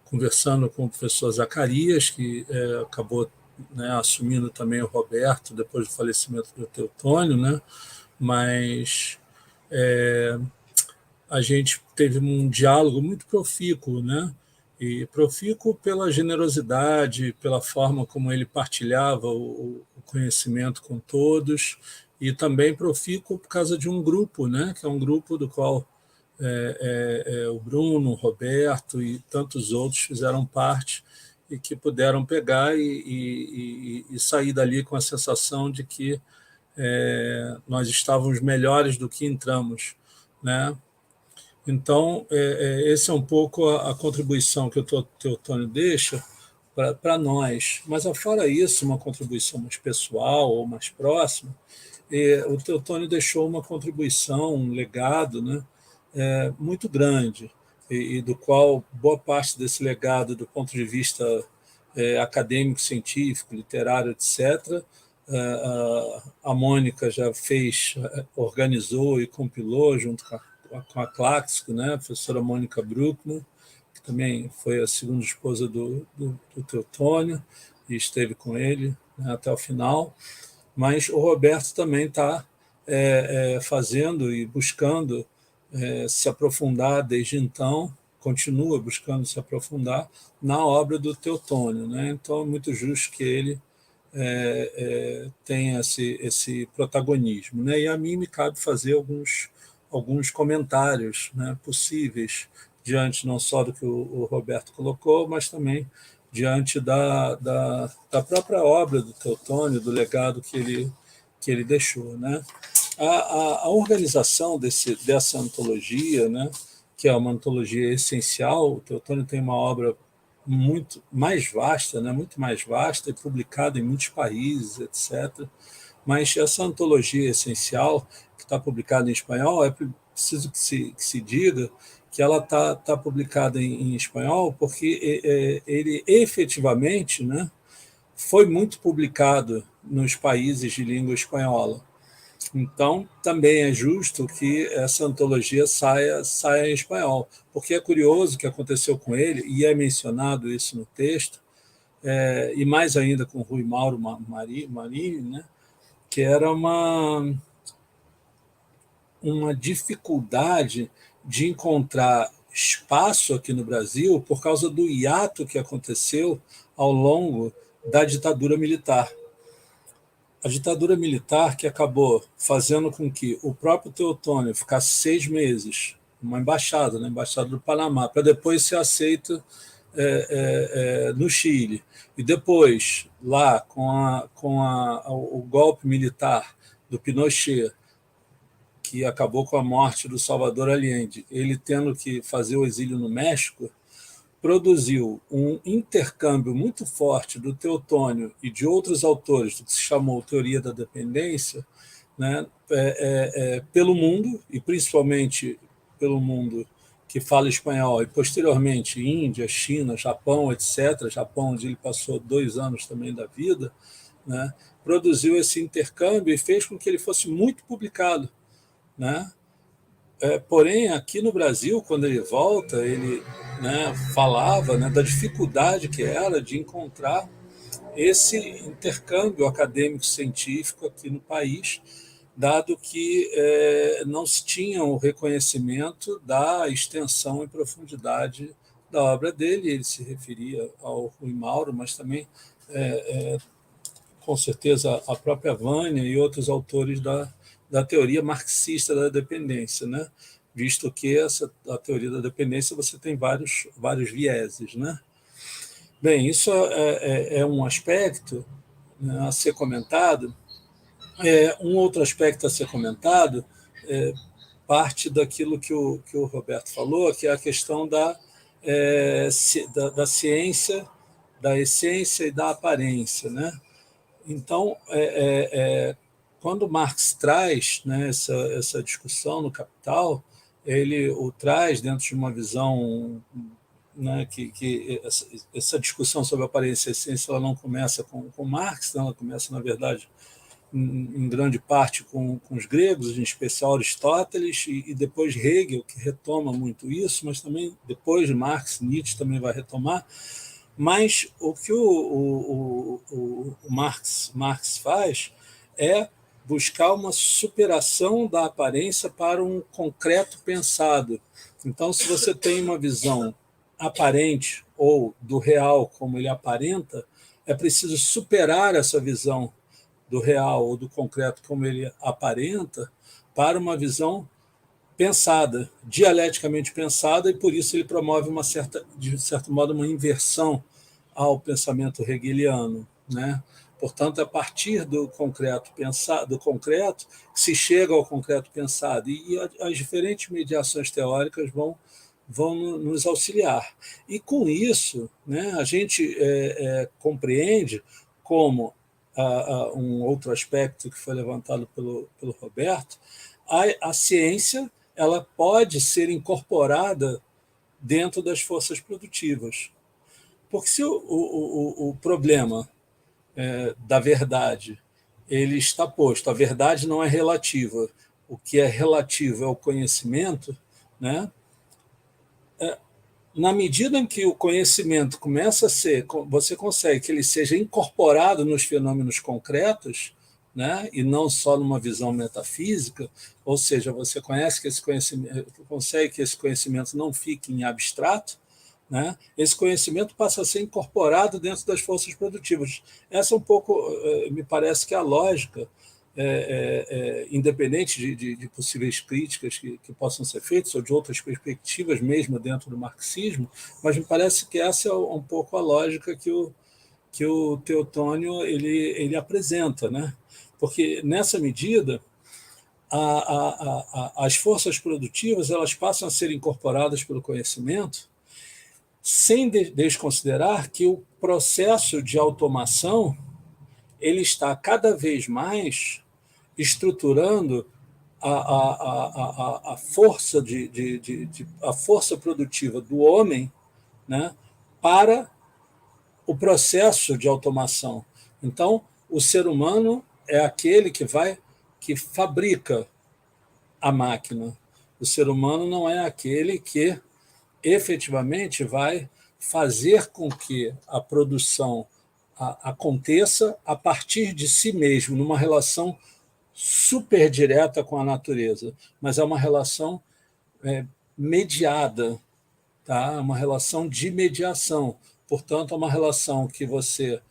conversando com o professor Zacarias, que acabou, né, assumindo também o Roberto depois do falecimento do Teotônio, né? Mas a gente teve um diálogo muito profícuo, né? E profícuo pela generosidade, pela forma como ele partilhava o conhecimento com todos, e também profícuo por causa de um grupo, né? Que é um grupo do qual o Bruno, o Roberto e tantos outros fizeram parte, e que puderam pegar e sair dali com a sensação de que nós estávamos melhores do que entramos, né? Então, esse é um pouco a contribuição que o Teotônio deixa para nós. Mas, afora isso, uma contribuição mais pessoal ou mais próxima, o Teotônio deixou uma contribuição, um legado, né, muito grande, e do qual boa parte desse legado, do ponto de vista acadêmico, científico, literário, etc., a Mônica já organizou e compilou junto com a Claxco, né, a professora Mônica Bruckmann, que também foi a segunda esposa do Teotônio, e esteve com ele, né, até o final. Mas o Roberto também está fazendo e buscando se aprofundar desde então, continua buscando se aprofundar na obra do Teotônio, né? Então é muito justo que ele tenha esse protagonismo, né? E a mim me cabe fazer alguns comentários, né, possíveis, diante não só do que o Roberto colocou, mas também diante da própria obra do Teotônio, do legado que ele deixou, né? A organização dessa antologia, né, que é uma antologia essencial, o Teotônio tem uma obra muito mais vasta, né, muito mais vasta, e publicada em muitos países, etc. Mas essa antologia essencial, que está publicada em espanhol, é preciso que se diga que ela está publicada em espanhol porque ele efetivamente, né, foi muito publicado nos países de língua espanhola. Então, também é justo que essa antologia saia em espanhol, porque é curioso o que aconteceu com ele, e é mencionado isso no texto, e mais ainda com Rui Mauro Marini, né, que era uma dificuldade de encontrar espaço aqui no Brasil por causa do hiato que aconteceu ao longo da ditadura militar. A ditadura militar que acabou fazendo com que o próprio Teotônio ficasse 6 meses numa embaixada, na Embaixada do Panamá, para depois ser aceito no Chile. E depois, lá, com o golpe militar do Pinochet, que acabou com a morte do Salvador Allende, ele tendo que fazer o exílio no México, produziu um intercâmbio muito forte do Teotônio e de outros autores do que se chamou Teoria da Dependência, né, pelo mundo, e principalmente pelo mundo que fala espanhol, e posteriormente Índia, China, Japão, etc., Japão, onde ele passou 2 anos também da vida, né, produziu esse intercâmbio e fez com que ele fosse muito publicado, né? Porém, aqui no Brasil, quando ele volta, ele, né, falava, né, da dificuldade que era de encontrar esse intercâmbio acadêmico-científico aqui no país, dado que não se tinha o reconhecimento da extensão e profundidade da obra dele. Ele se referia ao Rui Mauro, mas também, com certeza, a própria Vânia e outros autores da teoria marxista da dependência, né? Visto que a teoria da dependência você tem vários vieses, né? Bem, isso é um aspecto, né, a ser comentado. Um outro aspecto a ser comentado parte daquilo que o Roberto falou, que é a questão da ciência, da essência e da aparência, né? Então, quando Marx traz, né, essa discussão no Capital, ele o traz dentro de uma visão, né, que essa discussão sobre aparência e essência ela não começa com Marx, ela começa, na verdade, em grande parte com os gregos, em especial Aristóteles, e depois Hegel, que retoma muito isso, mas também depois de Marx, Nietzsche também vai retomar. Mas o que o Marx faz é buscar uma superação da aparência para um concreto pensado. Então, se você tem uma visão aparente ou do real como ele aparenta, é preciso superar essa visão do real ou do concreto como ele aparenta para uma visão pensada, dialeticamente pensada, e por isso ele promove de certo modo, uma inversão ao pensamento hegeliano, né? Portanto, a partir do concreto pensado, que se chega ao concreto pensado, e as diferentes mediações teóricas vão nos auxiliar. E com isso, né, a gente compreende como um outro aspecto que foi levantado pelo Roberto, a ciência ela pode ser incorporada dentro das forças produtivas. Porque se o problema da verdade ele está posto, a verdade não é relativa, o que é relativo é o conhecimento, né? Na medida em que o conhecimento começa a ser, você consegue que ele seja incorporado nos fenômenos concretos, né, e não só numa visão metafísica, ou seja, você consegue que esse conhecimento não fique em abstrato, né, esse conhecimento passa a ser incorporado dentro das forças produtivas. Essa é um pouco, me parece que é a lógica, independente de possíveis críticas que possam ser feitas, ou de outras perspectivas mesmo dentro do marxismo, mas me parece que essa é um pouco a lógica que o Teotônio ele apresenta, né? Porque, nessa medida, as forças produtivas elas passam a ser incorporadas pelo conhecimento, sem desconsiderar que o processo de automação ele está cada vez mais estruturando a força a força produtiva do homem, né, para o processo de automação. Então, o ser humano é aquele que fabrica a máquina. O ser humano não é aquele que efetivamente vai fazer com que a produção aconteça a partir de si mesmo, numa relação super direta com a natureza, mas é uma relação mediada, tá? Uma relação de mediação. Portanto, é uma relação que você,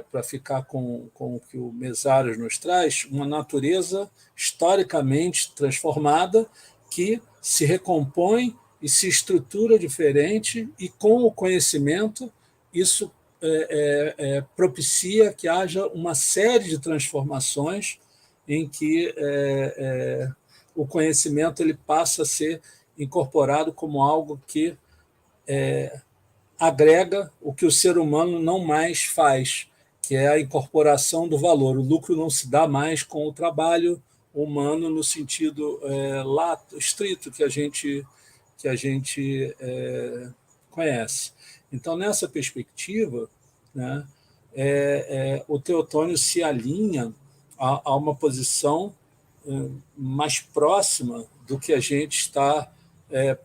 para ficar com o que o Mesários nos traz, uma natureza historicamente transformada que se recompõe e se estrutura diferente, e com o conhecimento isso propicia que haja uma série de transformações em que o conhecimento ele passa a ser incorporado como algo que agrega o que o ser humano não mais faz, que é a incorporação do valor. O lucro não se dá mais com o trabalho humano no sentido lato, estrito que a gente conhece. Então, nessa perspectiva, né, o Teotônio se alinha a uma posição mais próxima do que a gente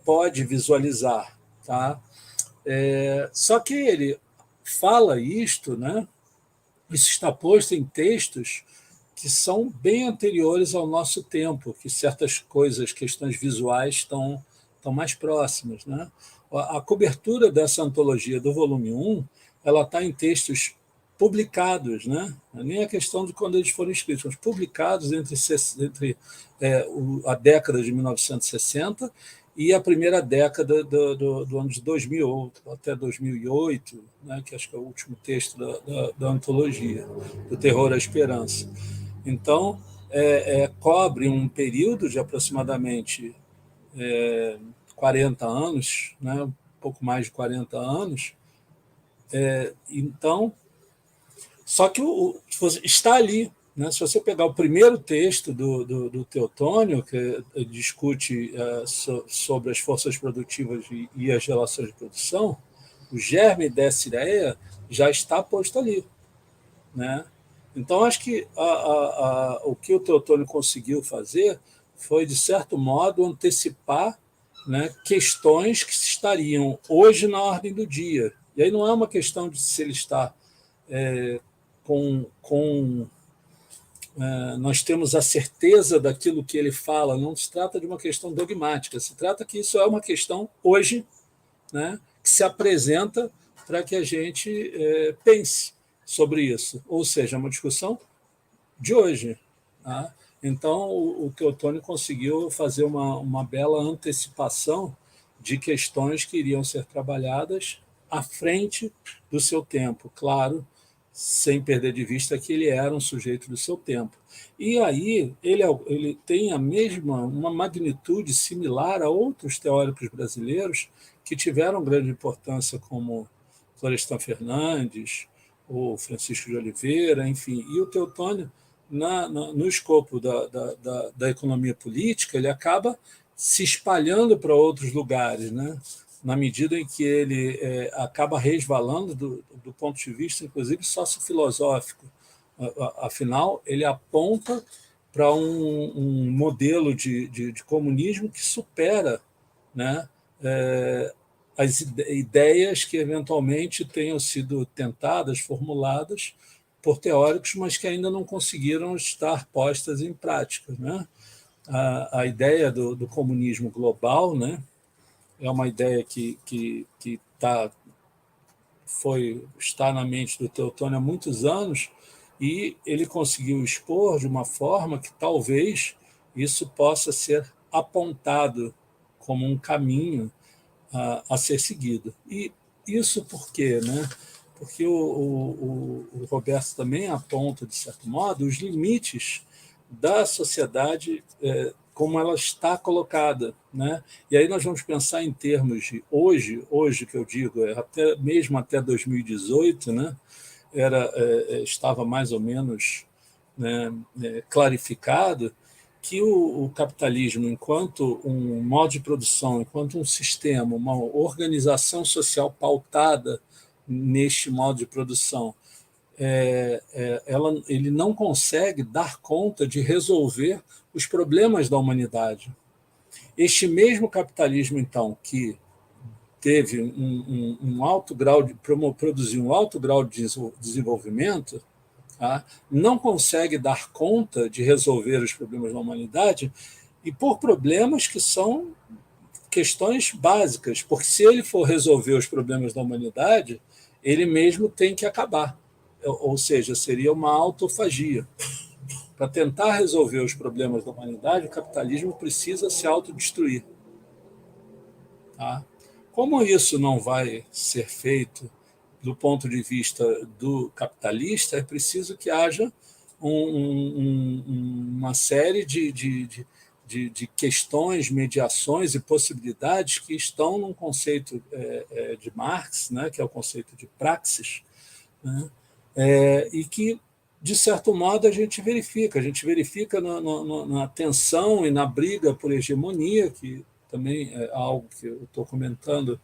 pode visualizar. Tá? Só que ele fala isto, né? Isso está posto em textos que são bem anteriores ao nosso tempo, que certas coisas, questões visuais, estão mais próximas, né? A cobertura dessa antologia do volume 1, ela está em textos publicados, né? Nem a questão de quando eles foram escritos, mas publicados entre a década de 1960 e a primeira década do ano de 2000, ou até 2008, né? Que acho que é o último texto da antologia, do Terror à Esperança. Então, cobre um período de aproximadamente 40 anos, né? Um pouco mais de 40 anos. Então, só que está ali, né? Se você pegar o primeiro texto do Teotônio, que discute sobre as forças produtivas e as relações de produção, o germe dessa ideia já está posto ali, né? Então, acho que o que o Teotônio conseguiu fazer foi, de certo modo, antecipar, né, questões que estariam hoje na ordem do dia. E aí não é uma questão de se ele está nós temos a certeza daquilo que ele fala, não se trata de uma questão dogmática, se trata que isso é uma questão hoje, né, que se apresenta para que a gente pense sobre isso, ou seja, uma discussão de hoje. Tá? Então, o Teotônio conseguiu fazer uma bela antecipação de questões que iriam ser trabalhadas à frente do seu tempo, claro, sem perder de vista que ele era um sujeito do seu tempo. E aí ele tem uma magnitude similar a outros teóricos brasileiros que tiveram grande importância, como Florestan Fernandes, ou Francisco de Oliveira, enfim. E o Teotônio, no escopo da economia política, ele acaba se espalhando para outros lugares, né? Na medida em que ele acaba resvalando do ponto de vista, inclusive, sociofilosófico. Afinal, ele aponta para um modelo de comunismo que supera, né, as ideias que eventualmente tenham sido tentadas, formuladas por teóricos, mas que ainda não conseguiram estar postas em prática, né? A ideia do comunismo global, né, é uma ideia que está na mente do Teotônio há muitos anos, e ele conseguiu expor de uma forma que talvez isso possa ser apontado como um caminho a ser seguido. E isso por quê, né? Porque o Roberto também aponta, de certo modo, os limites da sociedade como ela está colocada, né? E aí nós vamos pensar em termos de hoje que eu digo, mesmo até 2018, né? Estava mais ou menos, né, clarificado que o capitalismo, enquanto um modo de produção, enquanto um sistema, uma organização social pautada neste modo de produção, ele não consegue dar conta de resolver os problemas da humanidade. Este mesmo capitalismo, então, que teve um alto grau produziu um alto grau de desenvolvimento, tá? Não consegue dar conta de resolver os problemas da humanidade, e por problemas que são questões básicas, porque se ele for resolver os problemas da humanidade, ele mesmo tem que acabar. Ou seja, seria uma autofagia. Para tentar resolver os problemas da humanidade, o capitalismo precisa se autodestruir. Tá? Como isso não vai ser feito do ponto de vista do capitalista, é preciso que haja uma série de questões, mediações e possibilidades que estão num conceito de Marx, né, que é o conceito de praxis, né, e que, de certo modo, a gente verifica na tensão e na briga por hegemonia, que também é algo que eu estou comentando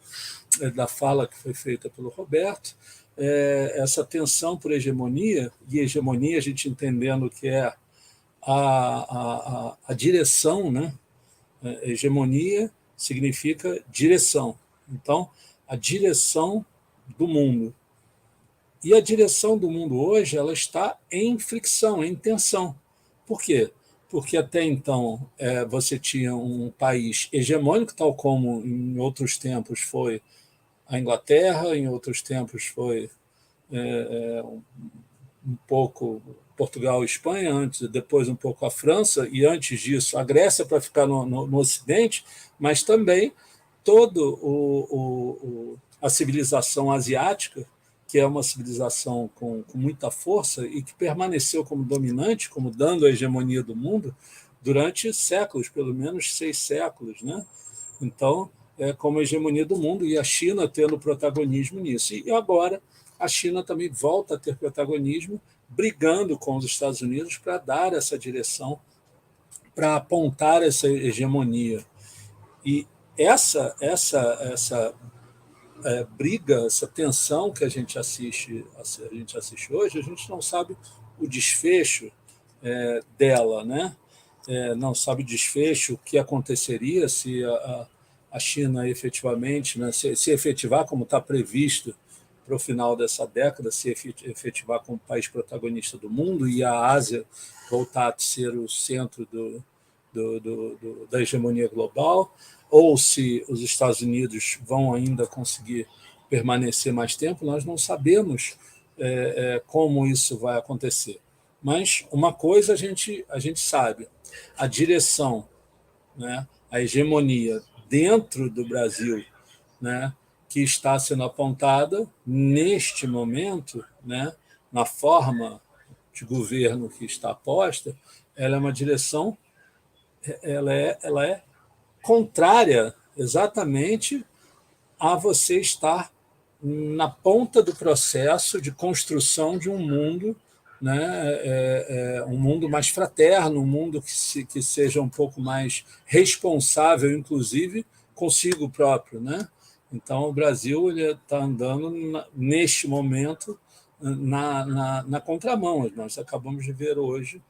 da fala que foi feita pelo Roberto, essa tensão por hegemonia, e hegemonia a gente entendendo que é a direção, né? Hegemonia significa direção. Então, a direção do mundo. E a direção do mundo hoje ela está em fricção, em tensão. Por quê? Porque até então você tinha um país hegemônico, tal como em outros tempos foi a Inglaterra, em outros tempos foi um pouco Portugal e Espanha, antes, depois um pouco a França, e antes disso a Grécia, para ficar no Ocidente, mas também toda a civilização asiática, que é uma civilização com muita força e que permaneceu como dominante, como dando a hegemonia do mundo, durante séculos, pelo menos 6 séculos. Né? Então, como a hegemonia do mundo, e a China tendo protagonismo nisso. E agora a China também volta a ter protagonismo, brigando com os Estados Unidos para dar essa direção, para apontar essa hegemonia. E essa briga, essa tensão que a gente assiste hoje, a gente não sabe o desfecho dela, né? Não sabe o desfecho, o que aconteceria se a China efetivamente, né, se efetivar como está previsto para o final dessa década, se efetivar como país protagonista do mundo e a Ásia voltar a ser o centro da hegemonia global, ou se os Estados Unidos vão ainda conseguir permanecer mais tempo, nós não sabemos como isso vai acontecer. Mas uma coisa a gente sabe, a direção, né, a hegemonia dentro do Brasil, né, que está sendo apontada neste momento, né, na forma de governo que está posta, ela é uma direção, ela é contrária exatamente a você estar na ponta do processo de construção de um mundo, né, um mundo mais fraterno, um mundo que seja um pouco mais responsável, inclusive, consigo próprio. Né? Então, o Brasil está andando, neste momento, na contramão. Nós acabamos de ver hoje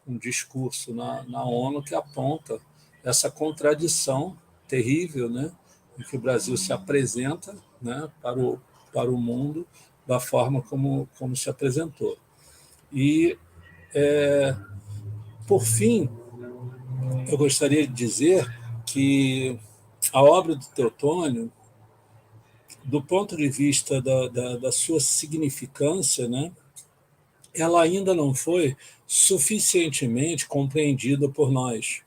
um discurso na ONU que aponta essa contradição terrível, né, em que o Brasil se apresenta, né, para o mundo da forma como se apresentou. E, por fim, eu gostaria de dizer que a obra do Teotônio, do ponto de vista da sua significância, né, ela ainda não foi suficientemente compreendida por nós.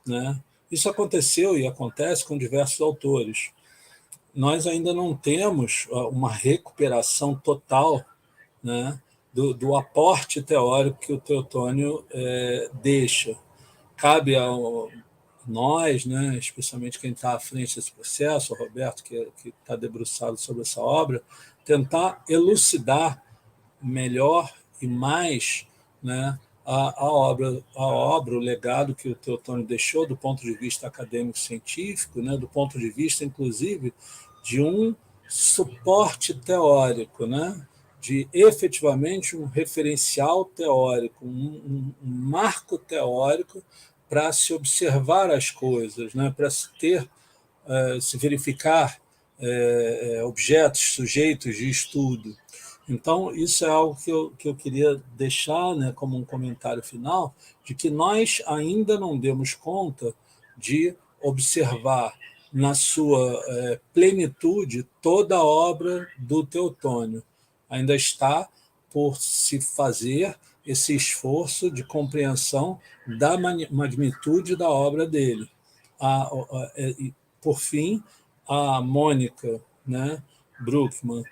Né? Isso aconteceu e acontece com diversos autores. Nós ainda não temos uma recuperação total, né, do aporte teórico que o Teotônio deixa. Cabe a nós, né, especialmente quem está à frente desse processo, o Roberto, que está debruçado sobre essa obra, tentar elucidar melhor e mais, né, a obra, o legado que o Teotônio deixou do ponto de vista acadêmico-científico, né, do ponto de vista, inclusive, de um suporte teórico, né, de efetivamente um referencial teórico, um marco teórico para se observar as coisas, né, para se verificar objetos, sujeitos de estudo. Então, isso é algo que eu queria deixar, né, como um comentário final, de que nós ainda não demos conta de observar na sua plenitude toda a obra do Teotônio. Ainda está por se fazer esse esforço de compreensão da magnitude da obra dele. Por fim, a Mônica, né, Bruckmann,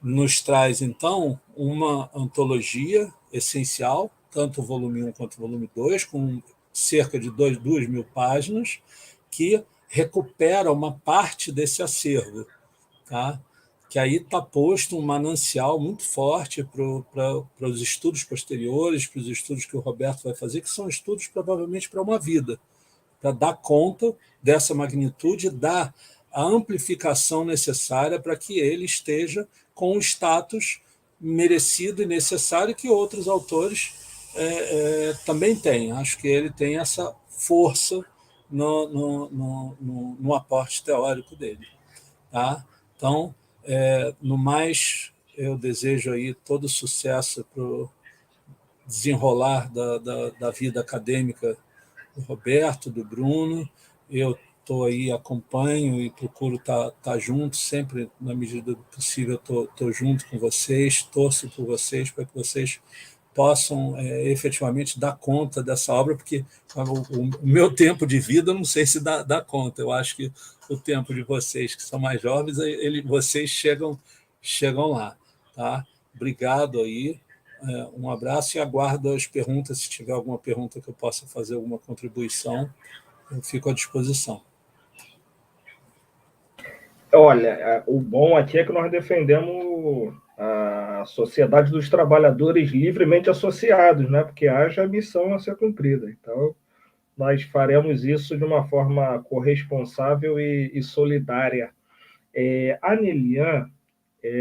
nos traz, então, uma antologia essencial, tanto o volume 1 quanto o volume 2, com cerca de 2.000 páginas, que recupera uma parte desse acervo, tá? Que aí está posto um manancial muito forte para os estudos posteriores, para os estudos que o Roberto vai fazer, que são estudos provavelmente para uma vida, para dar conta dessa magnitude, dar a amplificação necessária para que ele esteja com o status merecido e necessário que outros autores também têm. Acho que ele tem essa força no aporte teórico dele. Tá? Então, no mais, eu desejo aí todo sucesso desenrolar da vida acadêmica do Roberto, do Bruno. Eu estou aí, acompanho e procuro estar junto, sempre, na medida do possível, estou junto com vocês, torço por vocês, para que vocês possam efetivamente dar conta dessa obra, porque o meu tempo de vida, eu não sei se dá conta. Eu acho que o tempo de vocês, que são mais jovens, vocês chegam lá. Tá? Obrigado aí, um abraço e aguardo as perguntas. Se tiver alguma pergunta que eu possa fazer, alguma contribuição, eu fico à disposição. Olha, o bom aqui é que nós defendemos a Sociedade dos Trabalhadores Livremente Associados, né? Porque haja missão a ser cumprida. Então, nós faremos isso de uma forma corresponsável e solidária. A Nelian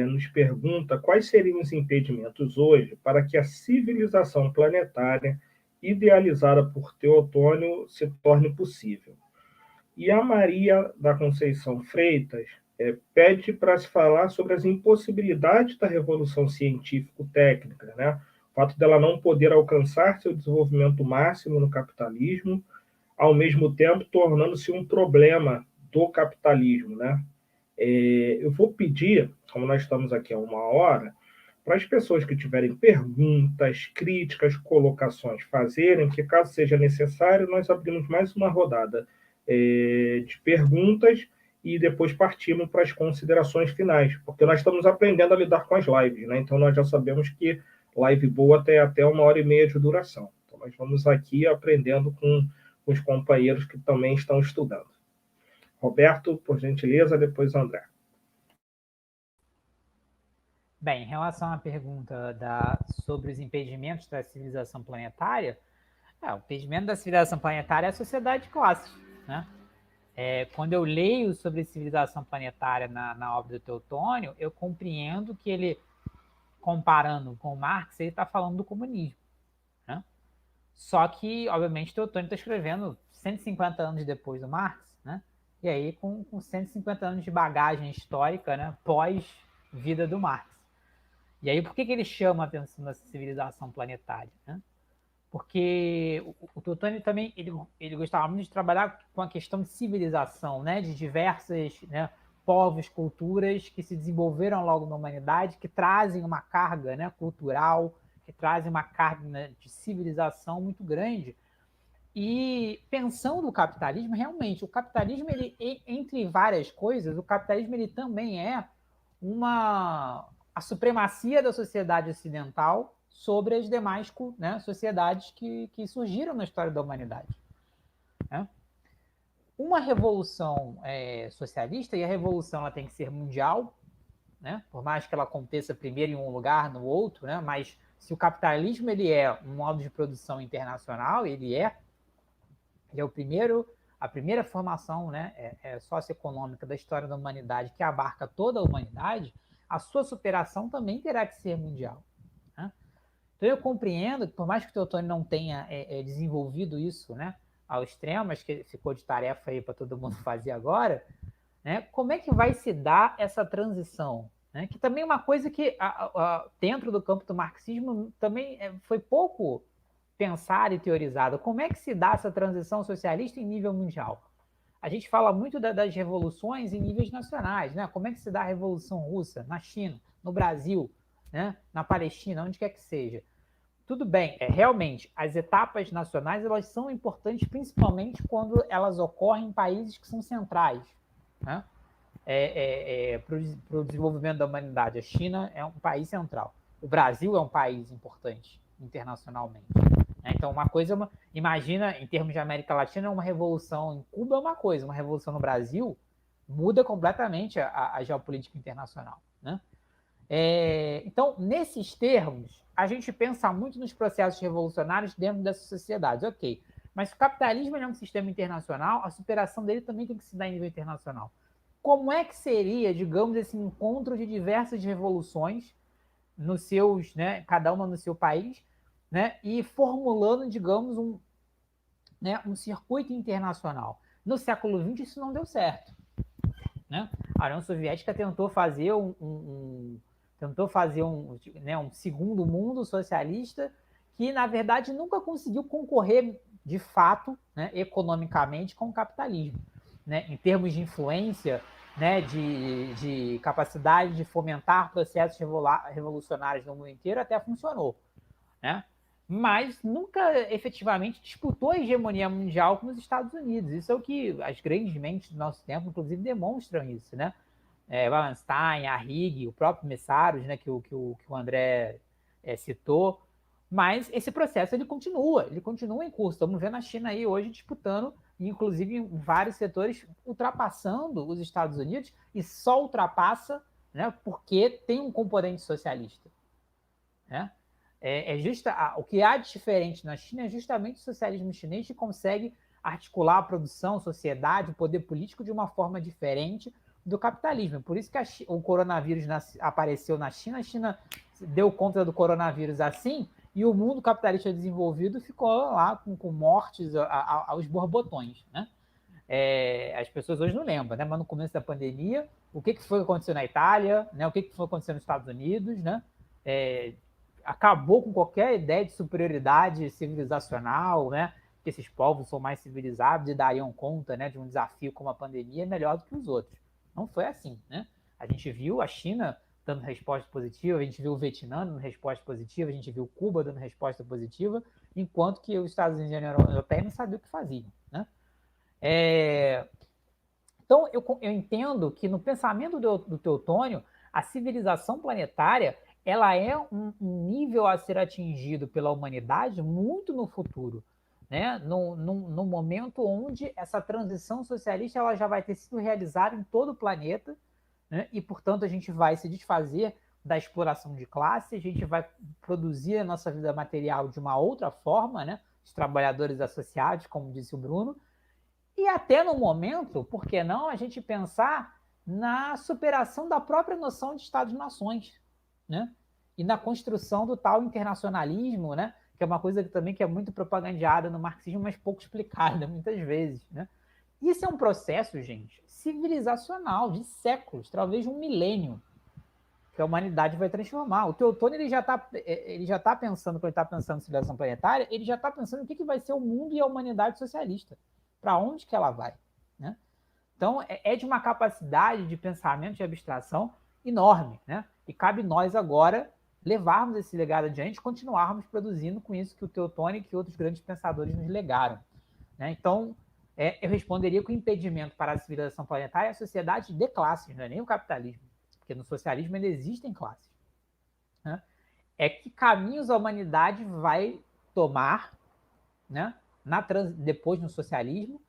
nos pergunta quais seriam os impedimentos hoje para que a civilização planetária idealizada por Teotônio se torne possível. E a Maria da Conceição Freitas pede para se falar sobre as impossibilidades da revolução científico-técnica, né? O fato dela não poder alcançar seu desenvolvimento máximo no capitalismo, ao mesmo tempo tornando-se um problema do capitalismo, né? Eu vou pedir, como nós estamos aqui há 1 hora, para as pessoas que tiverem perguntas, críticas, colocações, fazerem, que caso seja necessário, nós abrimos mais uma rodada de perguntas e depois partimos para as considerações finais, porque nós estamos aprendendo a lidar com as lives, né? Então nós já sabemos que live boa tem até 1 hora e meia de duração. Então nós vamos aqui aprendendo com os companheiros que também estão estudando. Roberto, por gentileza, depois André. Bem, em relação à pergunta sobre os impedimentos da civilização planetária, o impedimento da civilização planetária é a sociedade de classes, né? Quando eu leio sobre civilização planetária na obra do Teotônio, eu compreendo que ele, comparando com Marx, ele está falando do comunismo, né? Só que, obviamente, Teotônio está escrevendo 150 anos depois do Marx, né? E aí com 150 anos de bagagem histórica, né, pós-vida do Marx. E aí por que ele chama a atenção da civilização planetária, né? Porque o Teotônio também ele gostava muito de trabalhar com a questão de civilização, né, de diversas, né, povos, culturas que se desenvolveram ao longo da humanidade, que trazem uma carga, né, cultural, que trazem uma carga, né, de civilização muito grande. E pensando o capitalismo, realmente, o capitalismo, ele, entre várias coisas, o capitalismo ele também é a supremacia da sociedade ocidental sobre as demais, né, sociedades que surgiram na história da humanidade, né? Uma revolução socialista, e a revolução ela tem que ser mundial, né? Por mais que ela aconteça primeiro em um lugar, no outro, né? Mas se o capitalismo ele é um modo de produção internacional, ele é a primeira formação, né, socioeconômica da história da humanidade, que abarca toda a humanidade, a sua superação também terá que ser mundial, né? Então eu compreendo que, por mais que o Teotônio não tenha desenvolvido isso, né, ao extremo, mas que ficou de tarefa aí para todo mundo fazer agora, né, como é que vai se dar essa transição? Né? Que também é uma coisa que, dentro do campo do marxismo, também foi pouco pensada e teorizada. Como é que se dá essa transição socialista em nível mundial? A gente fala muito das revoluções em níveis nacionais, né? Como é que se dá a Revolução Russa na China, no Brasil, né? Na Palestina, onde quer que seja. Tudo bem, realmente, as etapas nacionais elas são importantes, principalmente quando elas ocorrem em países que são centrais, né? Para o desenvolvimento da humanidade. A China é um país central. O Brasil é um país importante internacionalmente. Então, uma coisa, imagina, em termos de América Latina, uma revolução em Cuba é uma coisa, uma revolução no Brasil muda completamente a geopolítica internacional, né? Então, nesses termos, a gente pensa muito nos processos revolucionários dentro dessas sociedades, ok. Mas se o capitalismo é um sistema internacional, a superação dele também tem que se dar em nível internacional. Como é que seria, digamos, esse encontro de diversas revoluções nos seus, né, cada uma no seu país, né, e formulando, digamos, um circuito internacional. No século XX isso não deu certo, né? A União Soviética tentou fazer um segundo mundo socialista que, na verdade, nunca conseguiu concorrer, de fato, né, economicamente com o capitalismo. Né, em termos de influência, né, de capacidade de fomentar processos revolucionários no mundo inteiro, até funcionou. Né? Mas nunca efetivamente disputou a hegemonia mundial com os Estados Unidos. Isso é o que as grandes mentes do nosso tempo, inclusive, demonstram isso. Né? Wallenstein, Arrighi, o próprio Messaros, né, que o André citou. Mas esse processo ele continua em curso. Estamos vendo a China aí hoje disputando, inclusive em vários setores, ultrapassando os Estados Unidos, e só ultrapassa, né, porque tem um componente socialista. Né? O que há de diferente na China é justamente o socialismo chinês, que consegue articular a produção, sociedade, o poder político de uma forma diferente do capitalismo. Por isso que o coronavírus apareceu na China, a China deu conta do coronavírus assim, e o mundo capitalista desenvolvido ficou lá com mortes aos borbotões. Né? As pessoas hoje não lembram, né? Mas no começo da pandemia, o que foi que aconteceu na Itália, né? O que foi que aconteceu nos Estados Unidos, né? Acabou com qualquer ideia de superioridade civilizacional, né? Que esses povos são mais civilizados e dariam conta, né, de um desafio como a pandemia melhor do que os outros. Não foi assim. Né? A gente viu a China dando resposta positiva, a gente viu o Vietnã dando resposta positiva, a gente viu Cuba dando resposta positiva, enquanto que os Estados Unidos e a União Europeia não sabiam o que faziam. Né? Então, eu entendo que no pensamento do Teotônio, a civilização planetária ela é um nível a ser atingido pela humanidade muito no futuro. Né? No momento onde essa transição socialista ela já vai ter sido realizada em todo o planeta, né? E, portanto, a gente vai se desfazer da exploração de classe, a gente vai produzir a nossa vida material de uma outra forma, né? Os trabalhadores associados, como disse o Bruno, e até no momento, por que não, a gente pensar na superação da própria noção de Estados-nações, né? E na construção do tal internacionalismo, né? Que é uma coisa que também que é muito propagandeada no marxismo, mas pouco explicada muitas vezes, né? Isso é um processo, gente, civilizacional, de séculos, talvez um milênio, que a humanidade vai transformar. O Teotônio ele já está pensando, quando ele está pensando em civilização planetária, ele já está pensando o que vai ser o mundo e a humanidade socialista. Para onde que ela vai? Né? Então, é de uma capacidade de pensamento, de abstração enorme. Né? E cabe nós agora levarmos esse legado adiante, continuarmos produzindo com isso que o Teotônio e que outros grandes pensadores nos legaram. Né? Então, eu responderia que o impedimento para a civilização planetária é a sociedade de classes, não é nem o capitalismo, porque no socialismo ainda existem classes. Né? É que caminhos a humanidade vai tomar, né, depois no socialismo,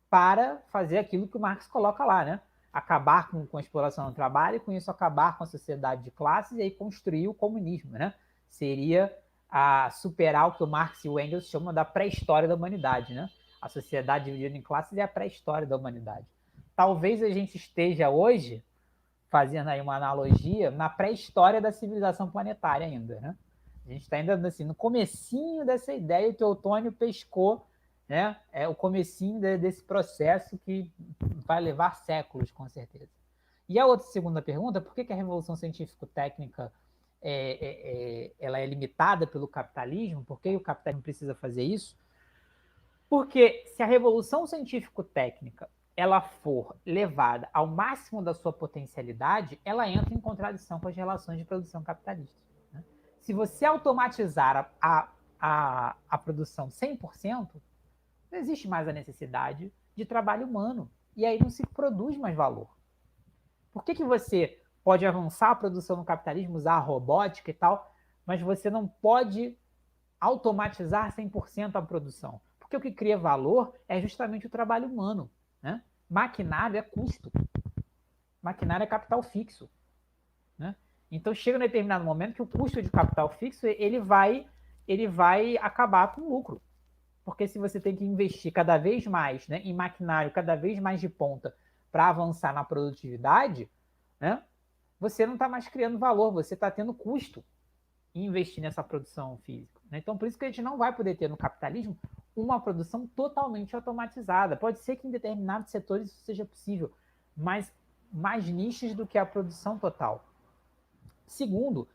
para fazer aquilo que o Marx coloca lá, né? Acabar com a exploração do trabalho e com isso acabar com a sociedade de classes e aí construir o comunismo, né? Seria superar o que o Marx e o Engels chamam da pré-história da humanidade, né? A sociedade dividida em classes é a pré-história da humanidade. Talvez a gente esteja hoje, fazendo aí uma analogia, na pré-história da civilização planetária ainda, né? A gente está ainda assim, no comecinho dessa ideia, o Teotônio pescou, né, o comecinho desse processo que vai levar séculos, com certeza. E a outra segunda pergunta, por que a revolução científico-técnica ela é limitada pelo capitalismo? Por que o capitalismo precisa fazer isso? Porque se a revolução científico-técnica ela for levada ao máximo da sua potencialidade, ela entra em contradição com as relações de produção capitalista. Né? Se você automatizar a produção 100%, não existe mais a necessidade de trabalho humano. E aí não se produz mais valor. Por que você pode avançar a produção no capitalismo, usar a robótica e tal, mas você não pode automatizar 100% a produção? Porque o que cria valor é justamente o trabalho humano. Né? Maquinário é custo. Maquinário é capital fixo. Né? Então chega um determinado momento que o custo de capital fixo ele vai acabar com o lucro. Porque se você tem que investir cada vez mais, né, em maquinário, cada vez mais de ponta para avançar na produtividade, né, você não está mais criando valor, você está tendo custo em investir nessa produção física. Né? Então, por isso que a gente não vai poder ter no capitalismo uma produção totalmente automatizada. Pode ser que em determinados setores isso seja possível, mas mais nichos do que a produção total. Segundo,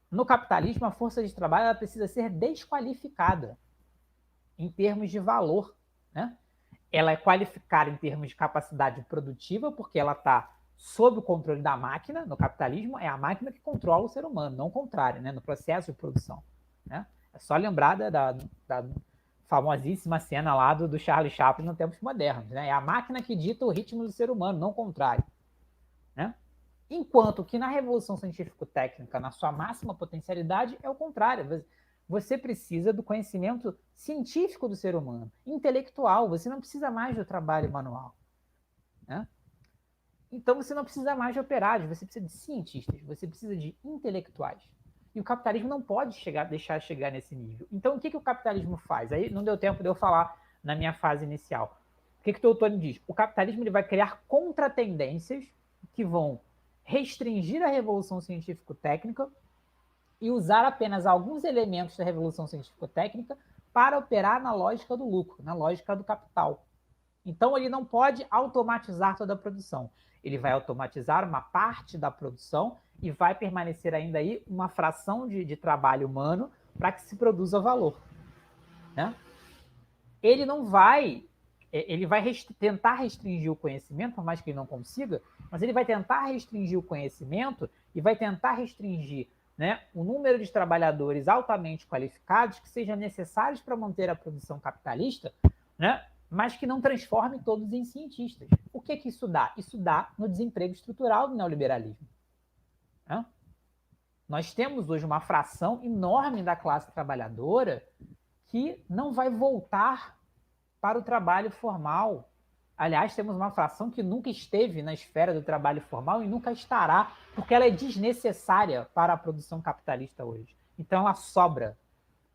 No capitalismo, a força de trabalho ela precisa ser desqualificada em termos de valor, né? Ela é qualificada em termos de capacidade produtiva, porque ela está sob o controle da máquina. No capitalismo, é a máquina que controla o ser humano, não o contrário, né? No processo de produção, né? É só lembrar da famosíssima cena lá do Charlie Chaplin no Tempos Modernos, né? É a máquina que dita o ritmo do ser humano, não o contrário, né? Enquanto que na Revolução Científico-Técnica, na sua máxima potencialidade, é o contrário. Você precisa do conhecimento científico do ser humano, intelectual. Você não precisa mais do trabalho manual, né? Então você não precisa mais de operários, você precisa de cientistas, você precisa de intelectuais. E o capitalismo não pode deixar chegar nesse nível. Então o que o capitalismo faz? Aí não deu tempo de eu falar na minha fase inicial. O que o Teotônio diz? O capitalismo ele vai criar contratendências que vão restringir a revolução científico-técnica e usar apenas alguns elementos da revolução científico-técnica para operar na lógica do lucro, na lógica do capital. Então, ele não pode automatizar toda a produção. Ele vai automatizar uma parte da produção e vai permanecer ainda aí uma fração de trabalho humano para que se produza valor, né? Ele não vai... Ele vai tentar restringir o conhecimento, por mais que ele não consiga, mas ele vai tentar restringir o conhecimento e vai tentar restringir, né, o número de trabalhadores altamente qualificados que sejam necessários para manter a produção capitalista, né, mas que não transformem todos em cientistas. O que isso dá? Isso dá no desemprego estrutural do neoliberalismo, né? Nós temos hoje uma fração enorme da classe trabalhadora que não vai voltar para o trabalho formal. Aliás, temos uma fração que nunca esteve na esfera do trabalho formal e nunca estará, porque ela é desnecessária para a produção capitalista hoje. Então ela sobra.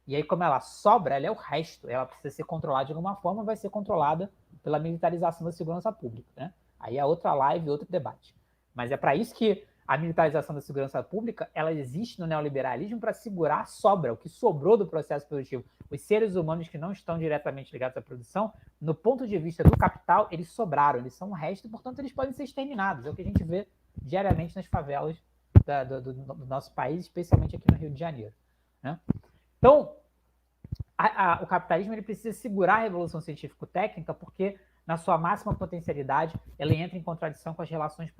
E aí, como ela sobra, ela é o resto. Ela precisa ser controlada de alguma forma, vai ser controlada pela militarização da segurança pública, né? Aí é outra live, outro debate. Mas é para isso que a militarização da segurança pública ela existe no neoliberalismo para segurar a sobra, o que sobrou do processo produtivo. Os seres humanos que não estão diretamente ligados à produção, no ponto de vista do capital, eles sobraram, eles são um resto, e, portanto, eles podem ser exterminados. É o que a gente vê diariamente nas favelas do nosso país, especialmente aqui no Rio de Janeiro, né? Então, o capitalismo ele precisa segurar a revolução científico-técnica porque, na sua máxima potencialidade, ela entra em contradição com as relações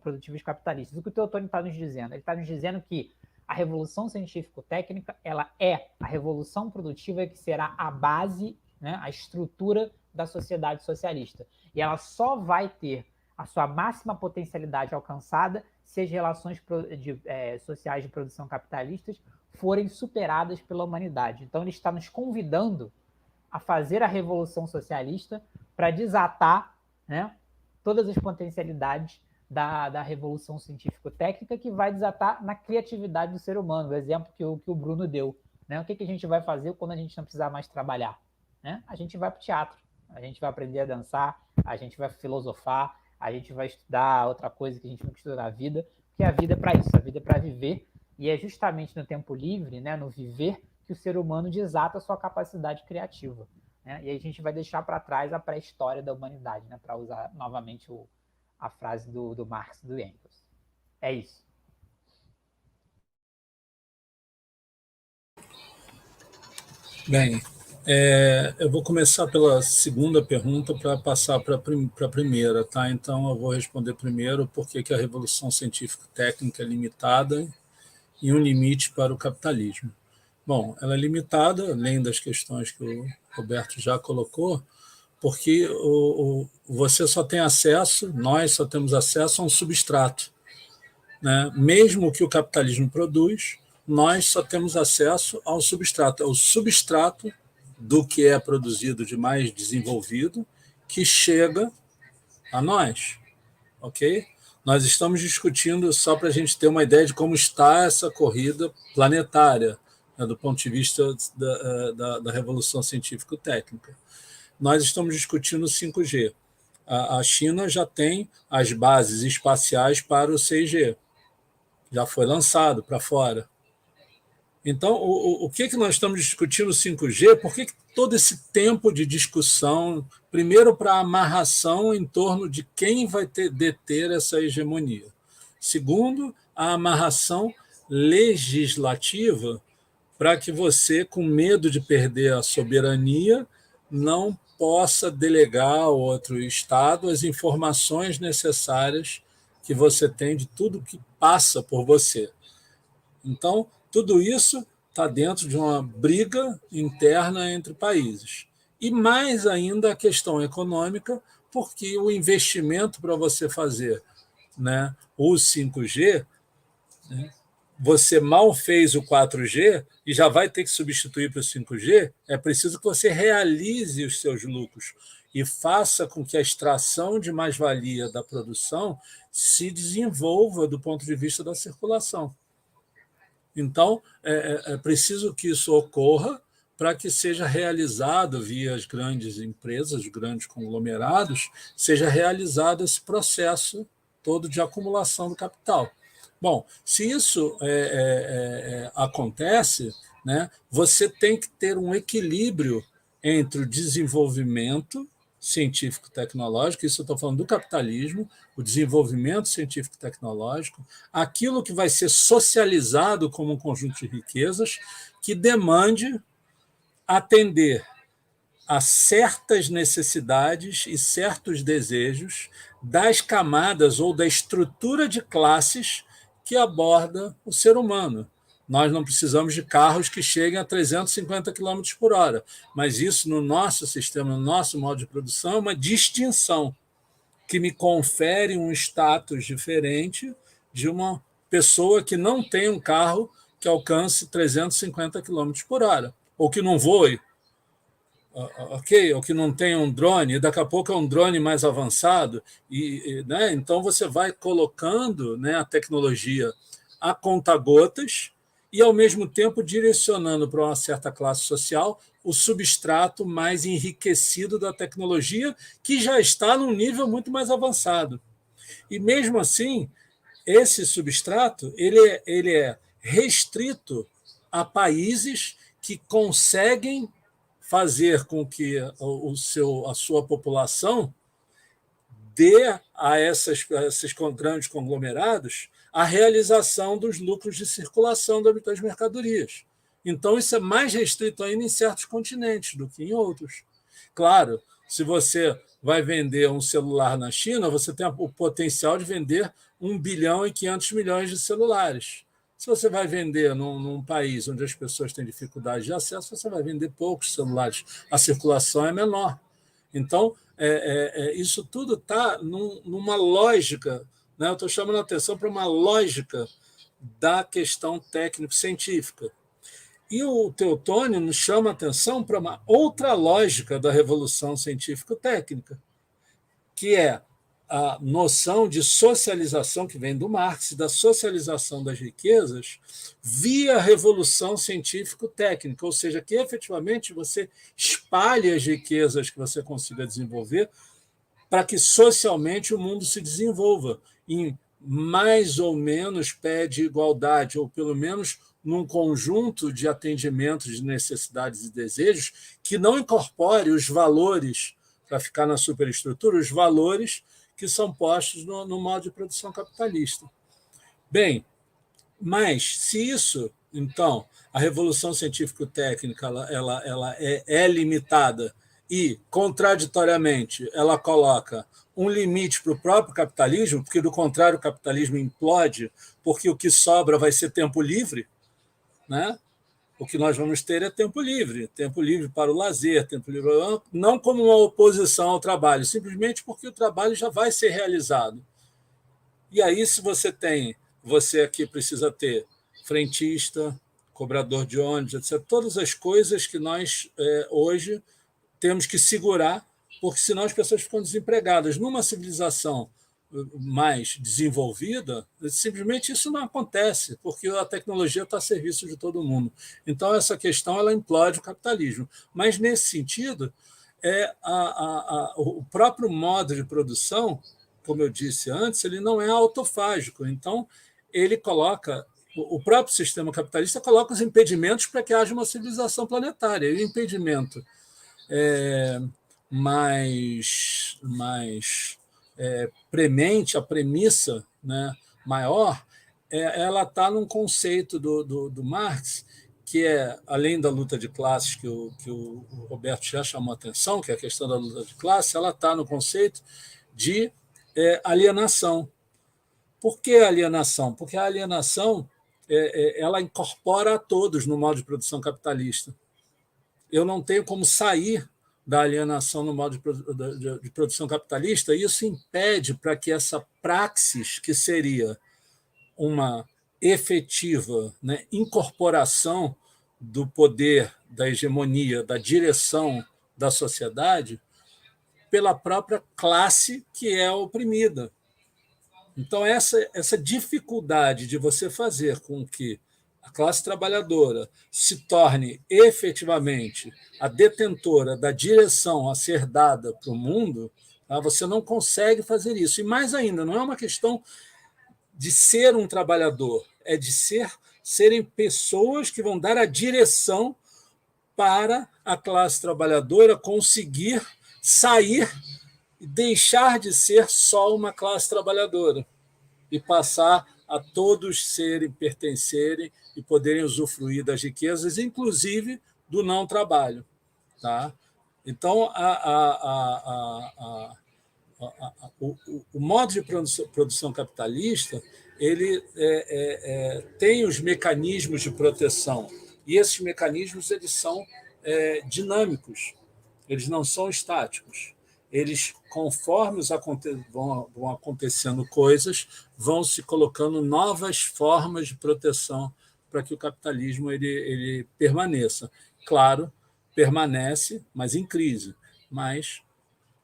produtivas capitalistas. O que o Teotônio está nos dizendo? Ele está nos dizendo que a revolução científico-técnica ela é a revolução produtiva que será a base, né, a estrutura da sociedade socialista. E ela só vai ter a sua máxima potencialidade alcançada se as relações sociais de produção capitalistas forem superadas pela humanidade. Então, ele está nos convidando a fazer a revolução socialista para desatar, né, todas as potencialidades da revolução científico-técnica, que vai desatar na criatividade do ser humano. O exemplo que o Bruno deu, né? O que a gente vai fazer quando a gente não precisar mais trabalhar, né? A gente vai para o teatro, a gente vai aprender a dançar, a gente vai filosofar, a gente vai estudar outra coisa que a gente nunca estudou na vida, porque a vida é para isso, a vida é para viver, e é justamente no tempo livre, né, no viver, que o ser humano desata a sua capacidade criativa, né? E aí a gente vai deixar para trás a pré-história da humanidade, né, para usar novamente a frase do Marx e do Engels. É isso. Bem, eu vou começar pela segunda pergunta para passar para a primeira, tá? Então eu vou responder primeiro por que a revolução científico-técnica é limitada e um limite para o capitalismo. Bom, ela é limitada, além das questões que o Roberto já colocou, porque você só tem acesso, nós só temos acesso a um substrato, né? Mesmo que o capitalismo produz, nós só temos acesso ao substrato. É o substrato do que é produzido de mais desenvolvido que chega a nós, ok? Nós estamos discutindo, só para a gente ter uma ideia de como está essa corrida planetária, né, do ponto de vista da revolução científico-técnica. Nós estamos discutindo o 5G. A China já tem as bases espaciais para o 6G. Já foi lançado para fora. Então, o que nós estamos discutindo o 5G? Por que todo esse tempo de discussão, primeiro para a amarração em torno de quem vai deter essa hegemonia. Segundo, a amarração legislativa para que você, com medo de perder a soberania, não possa delegar a outro Estado as informações necessárias que você tem de tudo que passa por você. Então, tudo isso está dentro de uma briga interna entre países. E mais ainda a questão econômica, porque o investimento para você fazer, né, o 5G, né, você mal fez o 4G e já vai ter que substituir para o 5G, é preciso que você realize os seus lucros e faça com que a extração de mais-valia da produção se desenvolva do ponto de vista da circulação. Então, é preciso que isso ocorra para que seja realizado via as grandes empresas, grandes conglomerados, seja realizado esse processo todo de acumulação do capital. Bom, se isso acontece, né, você tem que ter um equilíbrio entre o desenvolvimento científico-tecnológico, isso eu estou falando do capitalismo, o desenvolvimento científico-tecnológico, aquilo que vai ser socializado como um conjunto de riquezas que demande atender a certas necessidades e certos desejos das camadas ou da estrutura de classes que aborda o ser humano. Nós não precisamos de carros que cheguem a 350 km por hora, mas isso, no nosso sistema, no nosso modo de produção, é uma distinção que me confere um status diferente de uma pessoa que não tem um carro que alcance 350 km por hora, ou que não voe, ok? Ou que não tem um drone, e daqui a pouco é um drone mais avançado, né? Então você vai colocando, né, a tecnologia a conta-gotas e, ao mesmo tempo, direcionando para uma certa classe social o substrato mais enriquecido da tecnologia, que já está num nível muito mais avançado. E, mesmo assim, esse substrato ele é restrito a países que conseguem fazer com que a sua população dê a esses grandes conglomerados a realização dos lucros de circulação das mercadorias. Então, isso é mais restrito ainda em certos continentes do que em outros. Claro, se você vai vender um celular na China, você tem o potencial de vender 1 bilhão e 500 milhões de celulares. Se você vai vender num país onde as pessoas têm dificuldade de acesso, você vai vender poucos celulares. A circulação é menor. Então, isso tudo está numa lógica, né? Eu estou chamando a atenção para uma lógica da questão técnico-científica. E o Teotônio nos chama a atenção para uma outra lógica da revolução científico-técnica, que é a noção de socialização que vem do Marx, da socialização das riquezas via revolução científico-técnica, ou seja, que efetivamente você espalhe as riquezas que você consiga desenvolver para que socialmente o mundo se desenvolva em mais ou menos pé de igualdade, ou pelo menos num conjunto de atendimentos de necessidades e desejos que não incorpore os valores, para ficar na superestrutura, os valores que são postos no modo de produção capitalista. Bem, mas se isso, então, a revolução científico-técnica ela é limitada e, contraditoriamente, ela coloca um limite para o próprio capitalismo, porque, do contrário, o capitalismo implode, porque o que sobra vai ser tempo livre, né? O que nós vamos ter é tempo livre para o lazer, tempo livre, não como uma oposição ao trabalho, simplesmente porque o trabalho já vai ser realizado. E aí, se você aqui precisa ter frentista, cobrador de ônibus, etc., todas as coisas que nós hoje temos que segurar, porque senão as pessoas ficam desempregadas. Numa civilização mais desenvolvida, simplesmente isso não acontece, porque a tecnologia está a serviço de todo mundo. Então, essa questão ela implode o capitalismo. Mas, nesse sentido, o próprio modo de produção, como eu disse antes, ele não é autofágico. Então, ele coloca, o próprio sistema capitalista coloca os impedimentos para que haja uma civilização planetária. E o impedimento mais premente, a premissa, né, maior, ela está num conceito do Marx, que é, além da luta de classes que o Roberto já chamou a atenção, que é a questão da luta de classe, ela está no conceito de alienação. Por que alienação? Porque a alienação ela incorpora a todos no modo de produção capitalista. Eu não tenho como sair da alienação no modo de produção capitalista, e isso impede para que essa praxis, que seria uma efetiva, né, incorporação do poder, da hegemonia, da direção da sociedade, pela própria classe que é oprimida. Então, essa dificuldade de você fazer com que a classe trabalhadora se torne efetivamente a detentora da direção a ser dada para o mundo, tá? Você não consegue fazer isso. E mais ainda, não é uma questão de ser um trabalhador, é de serem pessoas que vão dar a direção para a classe trabalhadora conseguir sair e deixar de ser só uma classe trabalhadora e passar a todos pertencerem e poderem usufruir das riquezas, inclusive do não trabalho. Tá? Então, o modo de produção capitalista ele tem os mecanismos de proteção, e esses mecanismos eles são dinâmicos, eles não são estáticos. Eles, conforme vão acontecendo coisas, vão se colocando novas formas de proteção para que o capitalismo ele permaneça. Claro, permanece, mas em crise, mas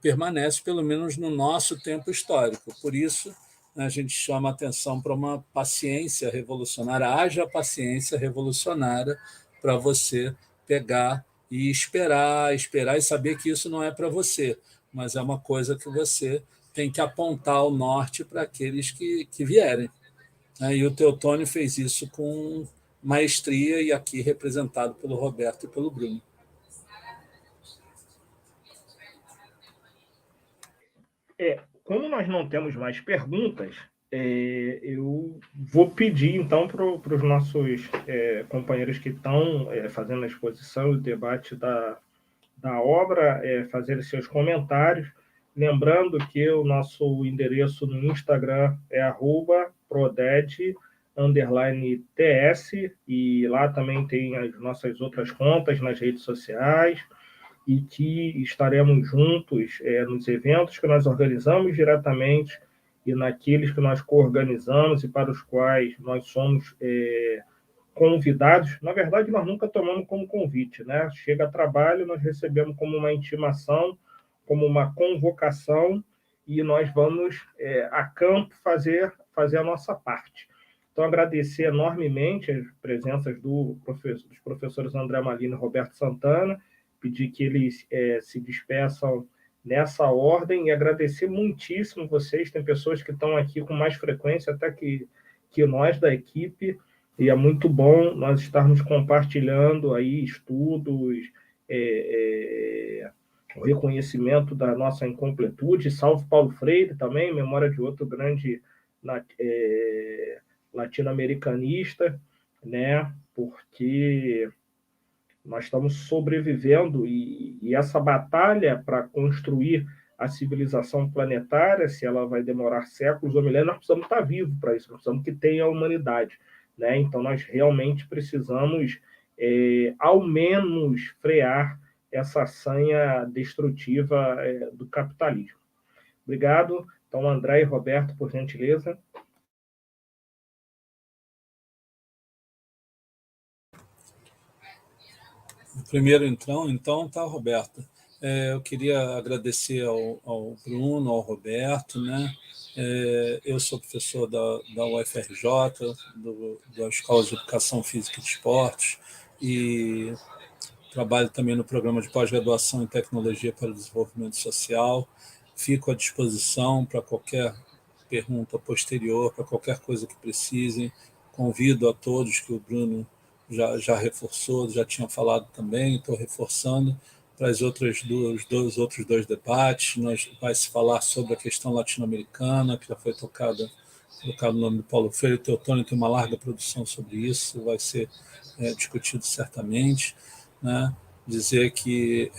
permanece pelo menos no nosso tempo histórico. Por isso, a gente chama a atenção para uma paciência revolucionária. Haja paciência revolucionária para você pegar e esperar e saber que isso não é para você, mas é uma coisa que você tem que apontar ao norte para aqueles que vierem. E o Teotônio fez isso com maestria, e aqui representado pelo Roberto e pelo Bruno. Como nós não temos mais perguntas, eu vou pedir, então, para os nossos companheiros que estão fazendo a exposição e o debate da obra fazerem seus comentários. Lembrando que o nosso endereço no Instagram é @proded_TS, e lá também tem as nossas outras contas nas redes sociais, e que estaremos juntos nos eventos que nós organizamos diretamente e naqueles que nós coorganizamos e para os quais nós somos convidados. Na verdade, nós nunca tomamos como convite, né? Chega a trabalho, nós recebemos como uma intimação, como uma convocação, e nós vamos a campo fazer a nossa parte. Então, agradecer enormemente as presenças dos professores André Malina e Roberto Santana, pedir que eles se despeçam nessa ordem, e agradecer muitíssimo vocês. Tem pessoas que estão aqui com mais frequência até que nós da equipe, e é muito bom nós estarmos compartilhando aí estudos, o reconhecimento da nossa incompletude. Salve Paulo Freire também, memória de outro grande latino-americanista, né? Porque nós estamos sobrevivendo, e essa batalha para construir a civilização planetária, se ela vai demorar séculos ou milênios, nós precisamos estar vivos para isso, nós precisamos que tenha a humanidade, né? Então, nós realmente precisamos, ao menos, frear essa sanha destrutiva do capitalismo. Obrigado. Então, André e Roberto, por gentileza. Primeiro, então tá, Roberto. Eu queria agradecer ao Bruno, ao Roberto, né? Eu sou professor da UFRJ, da Escola de Educação Física e de Esportes, e trabalho também no programa de pós-graduação em Tecnologia para o Desenvolvimento Social. Fico à disposição para qualquer pergunta posterior, para qualquer coisa que precisem. Convido a todos, que o Bruno já reforçou, já tinha falado também, estou reforçando, para os outros dois debates. Vai se falar sobre a questão latino-americana, que já foi tocada colocado o nome do Paulo Freire. O Teotônio tem uma larga produção sobre isso, vai ser discutido certamente, né? Dizer que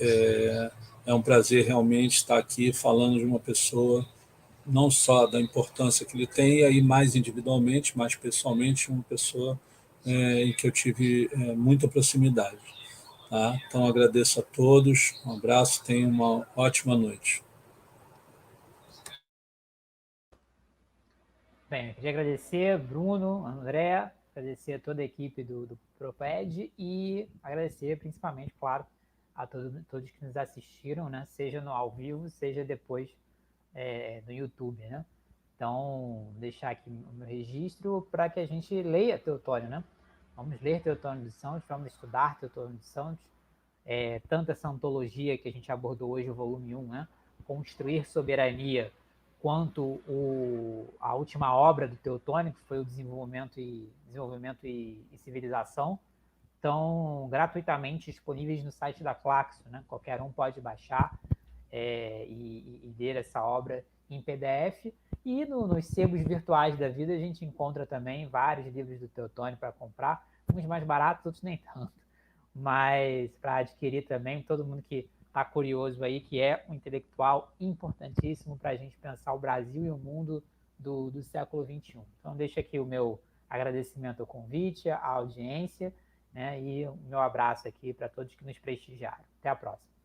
é um prazer realmente estar aqui falando de uma pessoa, não só da importância que ele tem, e aí mais individualmente, mais pessoalmente, uma pessoa em que eu tive muita proximidade. Tá? Então, agradeço a todos, um abraço, tenham uma ótima noite. Bem, eu queria agradecer Bruno, André, agradecer a toda a equipe do Proped e agradecer principalmente, claro, a todos que nos assistiram, né? Seja no ao vivo, seja depois no YouTube, né? Então, deixar aqui o meu registro para que a gente leia Teotônio, né? Vamos ler Teotônio dos Santos, vamos estudar Teotônio dos Santos, tanto essa antologia que a gente abordou hoje, o volume 1, né? Construir Soberania, quanto a última obra do Teotônio, que foi o Desenvolvimento e Civilização, estão gratuitamente disponíveis no site da Claxo, né? Qualquer um pode baixar e ler essa obra em PDF. E nos sebos virtuais da vida a gente encontra também vários livros do Teotônio para comprar, uns mais baratos, outros nem tanto, mas para adquirir também, todo mundo que está curioso aí, que é um intelectual importantíssimo para a gente pensar o Brasil e o mundo do século XXI. Então, deixo aqui o meu agradecimento ao convite, à audiência, né, e o meu abraço aqui para todos que nos prestigiaram. Até a próxima.